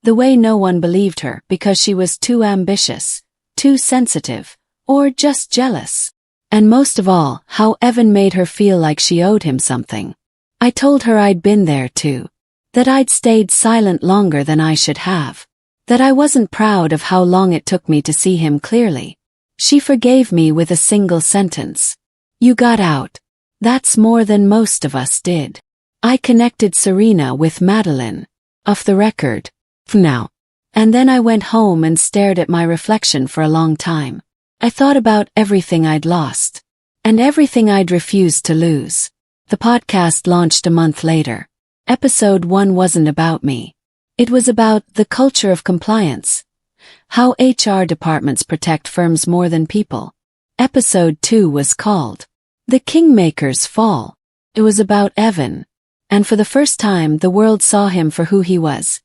The way no one believed her because she was too ambitious, too sensitive, or just jealous. And most of all, how Evan made her feel like she owed him something. I told her I'd been there too. That I'd stayed silent longer than I should have. That I wasn't proud of how long it took me to see him clearly. She forgave me with a single sentence. You got out. That's more than most of us did. I connected Serena with Madeline. Off the record. Now. And then I went home and stared at my reflection for a long time. I thought about everything I'd lost. And everything I'd refused to lose. The podcast launched a month later. Episode 1 wasn't about me. It was about the culture of compliance. How HR departments protect firms more than people. Episode 2 was called The Kingmaker's Fall. It was about Evan. And for the first time the world saw him for who he was.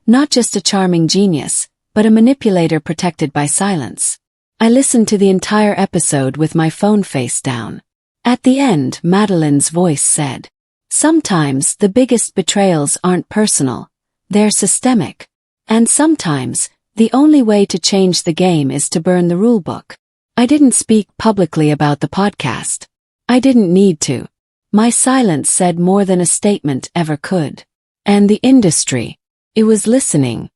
Not just a charming genius, but a manipulator protected by silence. I listened to the entire episode with my phone face down. At the end, Madeline's voice said, "Sometimes the biggest betrayals aren't personal, they're systemic. And sometimes, the only way to change the game is to burn the rulebook." I didn't speak publicly about the podcast. I didn't need to. My silence said more than a statement ever could. And the industry, it was listening.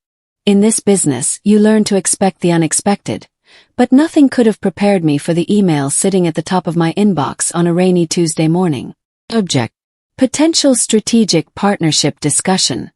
In this business, you learn to expect the unexpected. But nothing could have prepared me for the email sitting at the top of my inbox on a rainy Tuesday morning. Object: Potential strategic partnership discussion.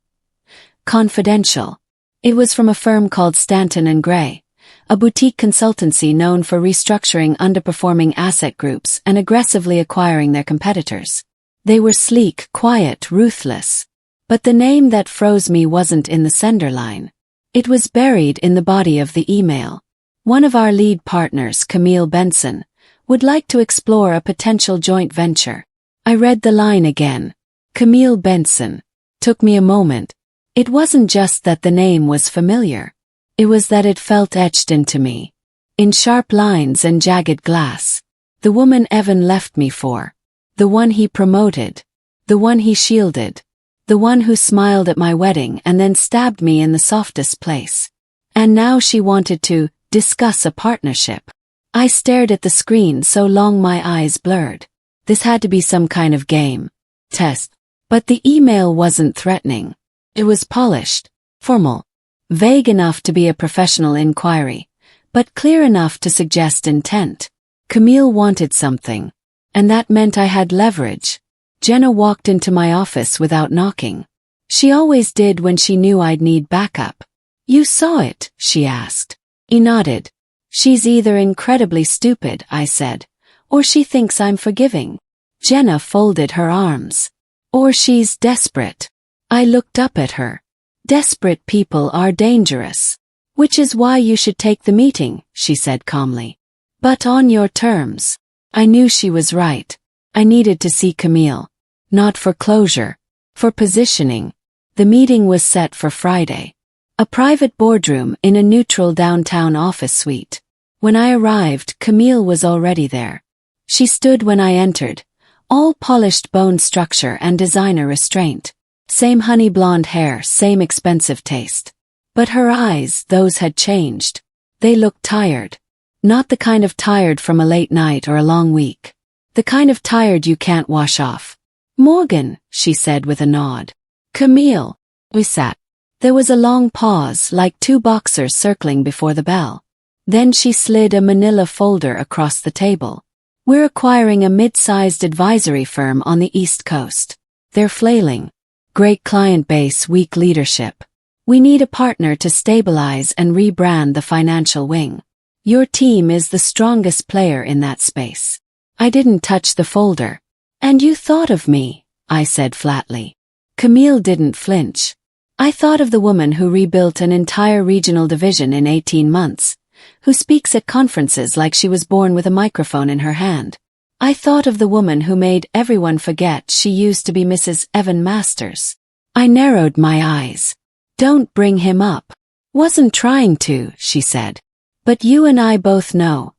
Confidential. It was from a firm called Stanton & Gray, a boutique consultancy known for restructuring underperforming asset groups and aggressively acquiring their competitors. They were sleek, quiet, ruthless. But the name that froze me wasn't in the sender line. It was buried in the body of the email. One of our lead partners, Camille Benson, would like to explore a potential joint venture. I read the line again. Camille Benson. Took me a moment. It wasn't just that the name was familiar. It was that it felt etched into me. In sharp lines and jagged glass. The woman Evan left me for. The one he promoted. The one he shielded. The one who smiled at my wedding and then stabbed me in the softest place. And now she wanted to discuss a partnership. I stared at the screen so long my eyes blurred. This had to be some kind of game. Test. But the email wasn't threatening. It was polished, formal, vague enough to be a professional inquiry, but clear enough to suggest intent. Camille wanted something. And that meant I had leverage. Jenna walked into my office without knocking. She always did when she knew I'd need backup. "You saw it?" she asked. He nodded. "She's either incredibly stupid," I said, "or she thinks I'm forgiving." Jenna folded her arms. "Or she's desperate." I looked up at her. "Desperate people are dangerous. Which is why you should take the meeting," she said calmly. "But on your terms." I knew she was right. I needed to see Camille. Not for closure. For positioning. The meeting was set for Friday. A private boardroom in a neutral downtown office suite. When I arrived, Camille was already there. She stood when I entered, all polished bone structure and designer restraint. Same honey blonde hair, same expensive taste. But her eyes, those had changed. They looked tired. Not the kind of tired from a late night or a long week. The kind of tired you can't wash off. "Morgan," she said with a nod. "Camille." We sat. There was a long pause, like two boxers circling before the bell. Then she slid a manila folder across the table. "We're acquiring a mid-sized advisory firm on the East Coast. They're flailing. Great client base, weak leadership. We need a partner to stabilize and rebrand the financial wing. Your team is the strongest player in that space." I didn't touch the folder. "And you thought of me," I said flatly. Camille didn't flinch. "I thought of the woman who rebuilt an entire regional division in 18 months, who speaks at conferences like she was born with a microphone in her hand. I thought of the woman who made everyone forget she used to be Mrs. Evan Masters." I narrowed my eyes. "Don't bring him up." "Wasn't trying to," she said. "But you and I both know.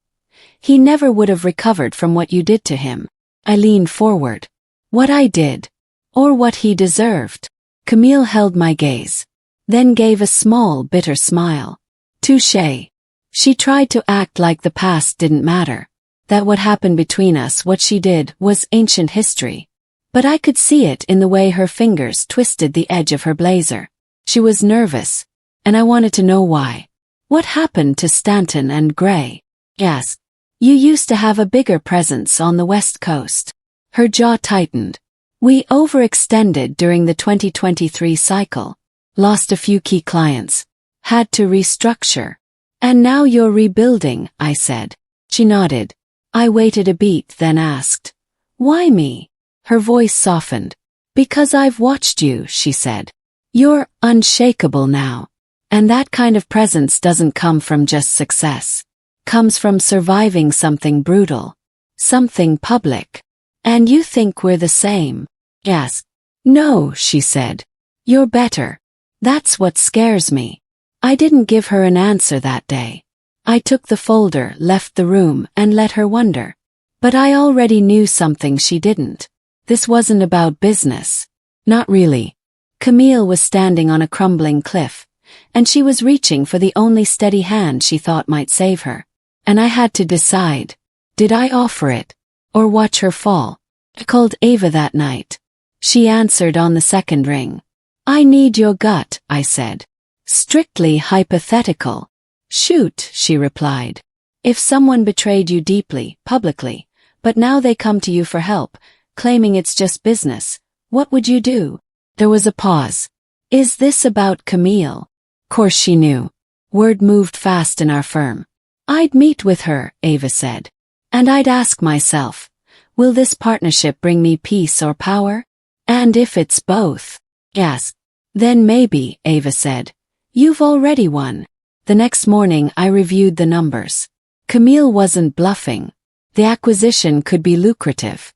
He never would have recovered from what you did to him." I leaned forward. "What I did? Or what he deserved?" Camille held my gaze. Then gave a small, bitter smile. "Touché." She tried to act like the past didn't matter. That what happened between us, what she did, was ancient history. But I could see it in the way her fingers twisted the edge of her blazer. She was nervous. And I wanted to know why. "What happened to Stanton and Gray?" "Yes. You used to have a bigger presence on the West Coast." Her jaw tightened. "We overextended during the 2023 cycle. Lost a few key clients. Had to restructure. And now you're rebuilding," I said. She nodded. I waited a beat, then asked, "Why me?" Her voice softened. "Because I've watched you," she said. "You're unshakable now. And that kind of presence doesn't come from just success. Comes from surviving something brutal. Something public. And you think we're the same?" Yes. "No," she said. "You're better. That's what scares me." I didn't give her an answer that day. I took the folder, left the room, and let her wonder. But I already knew something she didn't. This wasn't about business. Not really. Camille was standing on a crumbling cliff, and she was reaching for the only steady hand she thought might save her. And I had to decide. Did I offer it? Or watch her fall? I called Ava that night. She answered on the second ring. "I need your gut," I said. "Strictly hypothetical." "Shoot," she replied. "If someone betrayed you deeply, publicly, but now they come to you for help, claiming it's just business, what would you do?" There was a pause. Is this about Camille? Course she knew. Word moved fast in our firm. "I'd meet with her," Ava said. "And I'd ask myself, will this partnership bring me peace or power? And if it's both?" "Yes." "Then maybe," Ava said. "You've already won." The next morning I reviewed the numbers. Camille wasn't bluffing. The acquisition could be lucrative.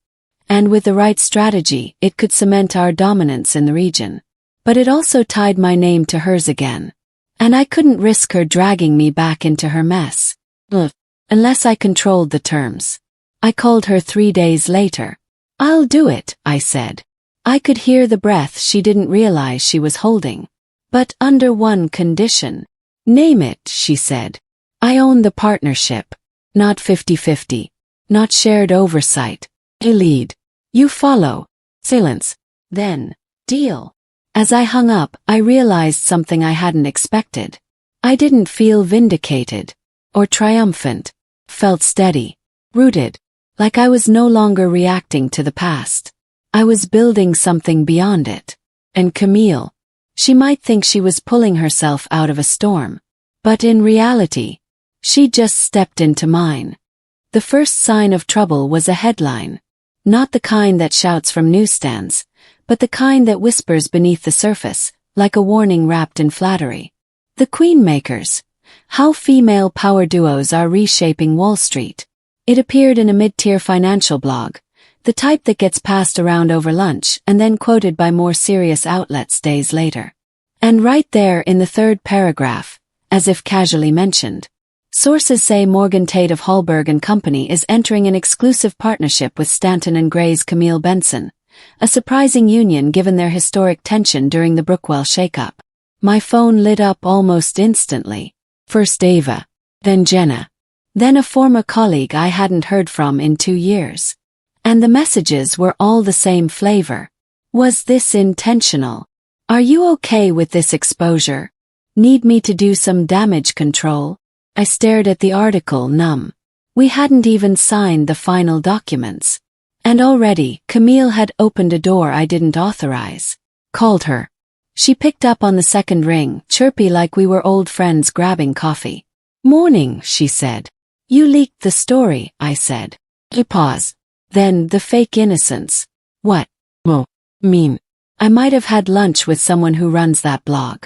And with the right strategy, it could cement our dominance in the region. But it also tied my name to hers again. And I couldn't risk her dragging me back into her mess. Unless I controlled the terms. I called her 3 days later. "I'll do it," I said. I could hear the breath she didn't realize she was holding. "But under one condition." "Name it," she said. "I own the partnership. Not 50-50. Not shared oversight. I lead. You follow." Silence. Then, "Deal." As I hung up, I realized something I hadn't expected. I didn't feel vindicated. Or triumphant. Felt steady. Rooted. Like I was no longer reacting to the past. I was building something beyond it. And Camille. She might think she was pulling herself out of a storm. But in reality, she just stepped into mine. The first sign of trouble was a headline. Not the kind that shouts from newsstands, but the kind that whispers beneath the surface, like a warning wrapped in flattery. "The Queenmakers. How female power duos are reshaping Wall Street." It appeared in a mid-tier financial blog, the type that gets passed around over lunch and then quoted by more serious outlets days later. And right there in the third paragraph, as if casually mentioned, sources say Morgan Tate of Hallberg and Company is entering an exclusive partnership with Stanton and Gray's Camille Benson, a surprising union given their historic tension during the Brookwell shakeup. My phone lit up almost instantly. First Ava, then Jenna, then a former colleague I hadn't heard from in 2 years. And the messages were all the same flavor. Was this intentional? Are you okay with this exposure? Need me to do some damage control? I stared at the article, numb. We hadn't even signed the final documents. And already, Camille had opened a door I didn't authorize. Called her. She picked up on the second ring, chirpy like we were old friends grabbing coffee. "Morning," she said. "You leaked the story," I said. A pause. Then, the fake innocence. "What? Mean. I might have had lunch with someone who runs that blog.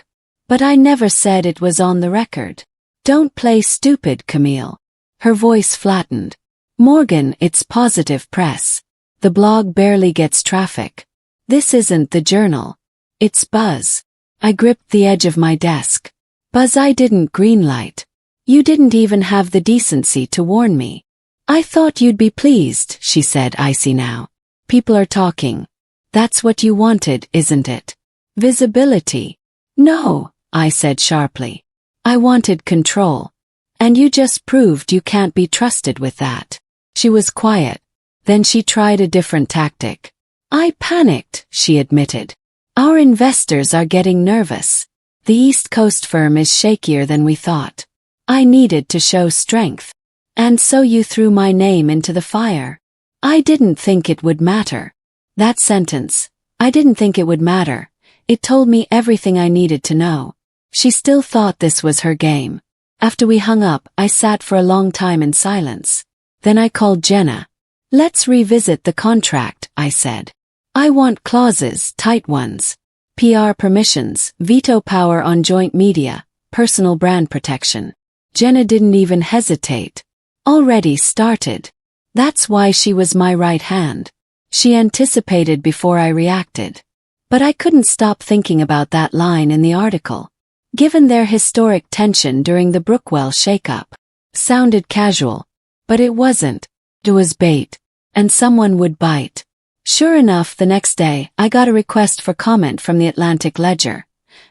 But I never said it was on the record." "Don't play stupid, Camille." Her voice flattened. "Morgan, it's positive press. The blog barely gets traffic. This isn't the Journal. It's buzz." I gripped the edge of my desk. "Buzz I didn't greenlight. You didn't even have the decency to warn me." "I thought you'd be pleased," she said, icy now. "People are talking. That's what you wanted, isn't it? Visibility." "No," I said sharply. "I wanted control. And you just proved you can't be trusted with that." She was quiet. Then she tried a different tactic. "I panicked," she admitted. "Our investors are getting nervous. The East Coast firm is shakier than we thought. I needed to show strength. And so you threw my name into the fire." I didn't think it would matter. That sentence, "I didn't think it would matter," it told me everything I needed to know. She still thought this was her game. After we hung up, I sat for a long time in silence. Then I called Jenna. Let's revisit the contract, I said. I want clauses, tight ones. PR permissions, veto power on joint media, personal brand protection. Jenna didn't even hesitate. Already started. That's why she was my right hand. She anticipated before I reacted. But I couldn't stop thinking about that line in the article. Given their historic tension during the Brookwell shakeup. Sounded casual. But it wasn't. It was bait. And someone would bite. Sure enough, the next day, I got a request for comment from the Atlantic Ledger,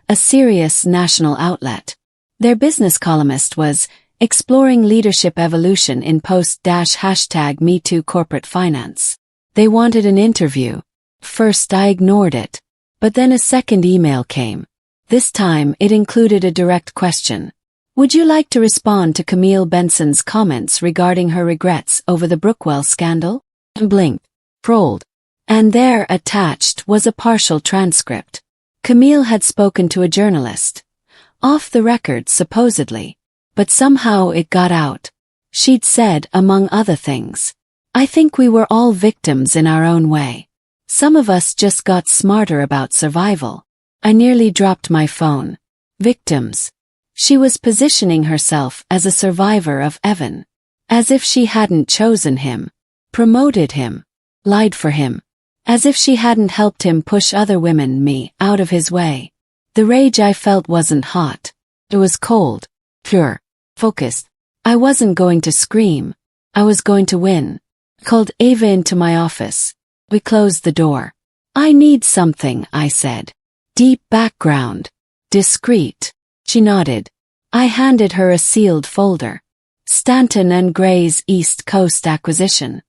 a serious national outlet. Their business columnist was exploring leadership evolution in post-#MeToo corporate finance. They wanted an interview. First I ignored it. But then a second email came. This time it included a direct question. Would you like to respond to Camille Benson's comments regarding her regrets over the Brookwell scandal? I blinked, scrolled. And there, attached, was a partial transcript. Camille had spoken to a journalist. Off the record, supposedly. But somehow it got out. She'd said, among other things, I think we were all victims in our own way. Some of us just got smarter about survival. I nearly dropped my phone. Victims. She was positioning herself as a survivor of Evan. As if she hadn't chosen him, promoted him, lied for him. As if she hadn't helped him push other women, me, out of his way. The rage I felt wasn't hot. It was cold, pure, focused. I wasn't going to scream. I was going to win. Called Ava into my office. We closed the door. I need something, I said. Deep background. Discreet. She nodded. I handed her a sealed folder. Stanton and Gray's East Coast acquisition.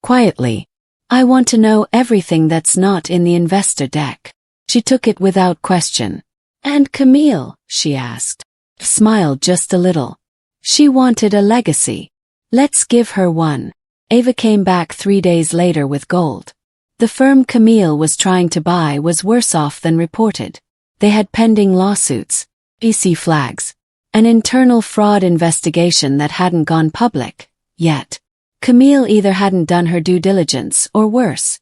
Quietly. I want to know everything that's not in the investor deck. She took it without question. And Camille, she asked. Smiled just a little. She wanted a legacy. Let's give her one. Ava came back 3 days later with gold. The firm Camille was trying to buy was worse off than reported. They had pending lawsuits, PC flags, an internal fraud investigation that hadn't gone public, yet. Camille either hadn't done her due diligence or worse.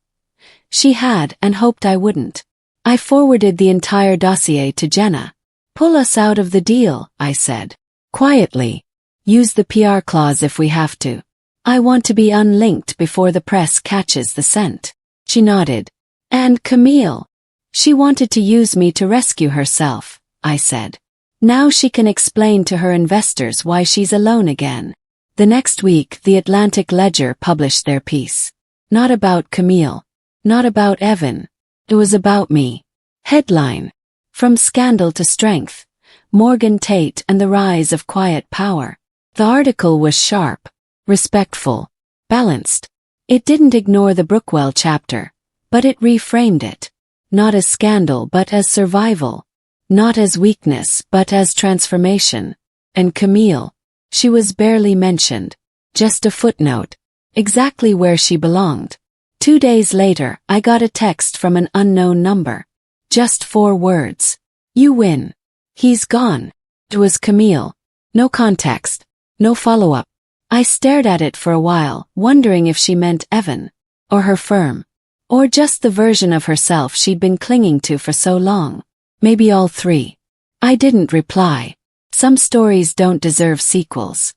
She had and hoped I wouldn't. I forwarded the entire dossier to Jenna. Pull us out of the deal, I said. Quietly. Use the PR clause if we have to. I want to be unlinked before the press catches the scent. She nodded. And Camille. She wanted to use me to rescue herself, I said. Now she can explain to her investors why she's alone again. The next week, the Atlantic Ledger published their piece. Not about Camille. Not about Evan. It was about me. Headline. From Scandal to Strength. Morgan Tate and the Rise of Quiet Power. The article was sharp, respectful, balanced. It didn't ignore the Brookwell chapter, but it reframed it. Not as scandal but as survival. Not as weakness but as transformation. And Camille. She was barely mentioned. Just a footnote. Exactly where she belonged. 2 days later, I got a text from an unknown number. Just 4 words. You win. He's gone. It was Camille. No context. No follow-up. I stared at it for a while, wondering if she meant Evan. Or her firm. Or just the version of herself she'd been clinging to for so long. Maybe all 3. I didn't reply. Some stories don't deserve sequels.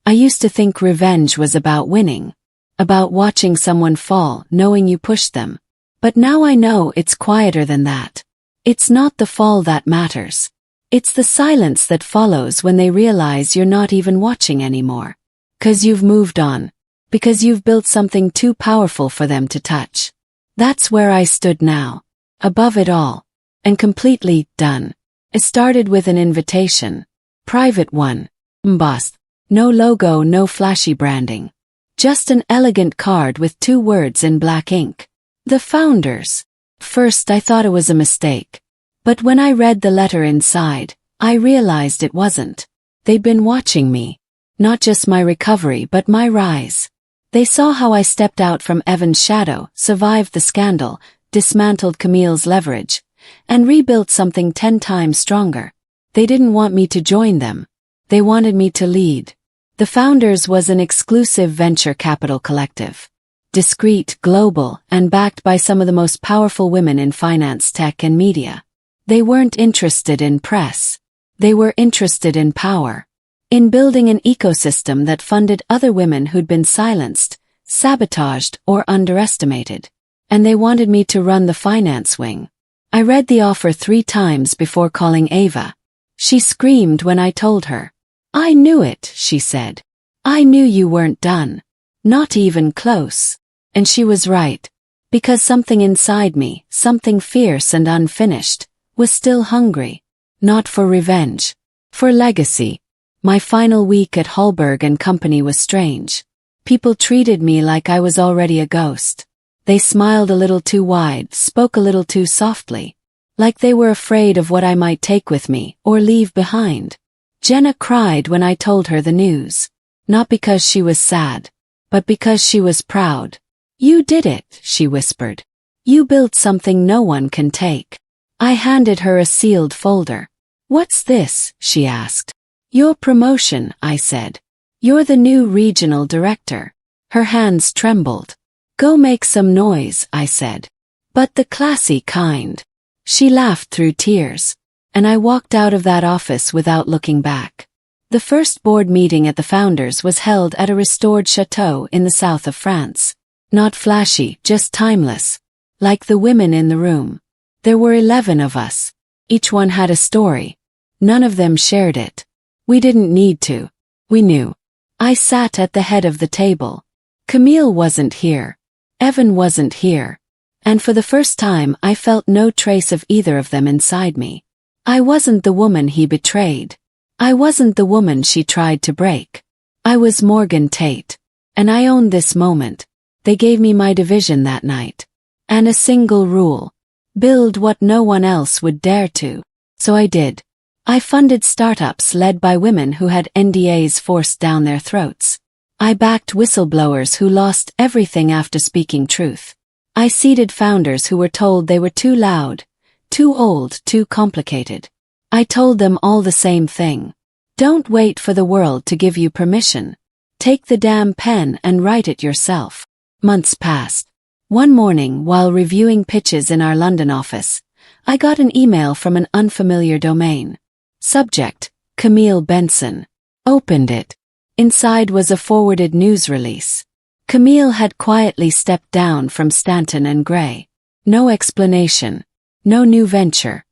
I used to think revenge was about winning. About watching someone fall, knowing you pushed them. But now I know it's quieter than that. It's not the fall that matters. It's the silence that follows when they realize you're not even watching anymore. 'Cause you've moved on. Because you've built something too powerful for them to touch. That's where I stood now. Above it all. And completely done. It started with an invitation. Private one. Embossed. No logo, no flashy branding. Just an elegant card with 2 words in black ink. The founders. First I thought it was a mistake. But when I read the letter inside, I realized it wasn't. They'd been watching me. Not just my recovery but my rise. They saw how I stepped out from Evan's shadow, survived the scandal, dismantled Camille's leverage, and rebuilt something 10 times stronger. They didn't want me to join them. They wanted me to lead. The Founders was an exclusive venture capital collective. Discreet, global, and backed by some of the most powerful women in finance, tech, and media. They weren't interested in press. They were interested in power. In building an ecosystem that funded other women who'd been silenced, sabotaged, or underestimated. And they wanted me to run the finance wing. I read the offer 3 times before calling Ava. She screamed when I told her. "I knew it," she said. "I knew you weren't done. Not even close." And she was right. Because something inside me, something fierce and unfinished, was still hungry. Not for revenge. For legacy. My final week at Hallberg and Company was strange. People treated me like I was already a ghost. They smiled a little too wide, spoke a little too softly. Like they were afraid of what I might take with me or leave behind. Jenna cried when I told her the news. Not because she was sad, but because she was proud. "You did it," she whispered. "You built something no one can take." I handed her a sealed folder. "What's this?" she asked. "Your promotion," I said. "You're the new regional director." Her hands trembled. "Go make some noise," I said. "But the classy kind." She laughed through tears. And I walked out of that office without looking back. The first board meeting at the Founders was held at a restored chateau in the south of France. Not flashy, just timeless. Like the women in the room. There were 11 of us. Each one had a story. None of them shared it. We didn't need to. We knew. I sat at the head of the table. Camille wasn't here. Evan wasn't here. And for the first time I felt no trace of either of them inside me. I wasn't the woman he betrayed. I wasn't the woman she tried to break. I was Morgan Tate. And I owned this moment. They gave me my division that night. And a single rule. Build what no one else would dare to. So I did. I funded startups led by women who had NDAs forced down their throats. I backed whistleblowers who lost everything after speaking truth. I seeded founders who were told they were too loud, too old, too complicated. I told them all the same thing. Don't wait for the world to give you permission. Take the damn pen and write it yourself. Months passed. One morning, while reviewing pitches in our London office, I got an email from an unfamiliar domain. Subject, Camille Benson. Opened it. Inside was a forwarded news release. Camille had quietly stepped down from Stanton and Gray. No explanation. No new venture.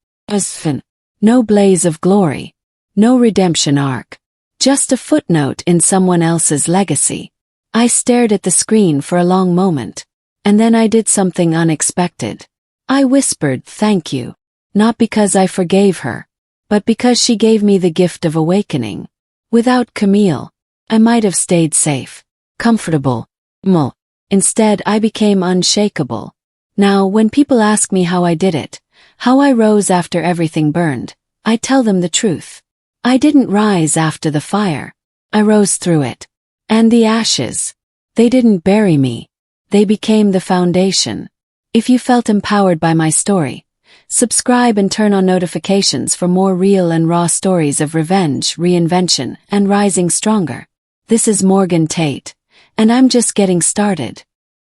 No blaze of glory. No redemption arc. Just a footnote in someone else's legacy. I stared at the screen for a long moment. And then I did something unexpected. I whispered thank you. Not because I forgave her, but because she gave me the gift of awakening. Without Camille, I might have stayed safe, comfortable. Instead, I became unshakable. Now, when people ask me how I did it, how I rose after everything burned, I tell them the truth. I didn't rise after the fire. I rose through it. And the ashes. They didn't bury me. They became the foundation. If you felt empowered by my story, subscribe and turn on notifications for more real and raw stories of revenge, reinvention, and rising stronger. This is Morgan Tate, and I'm just getting started.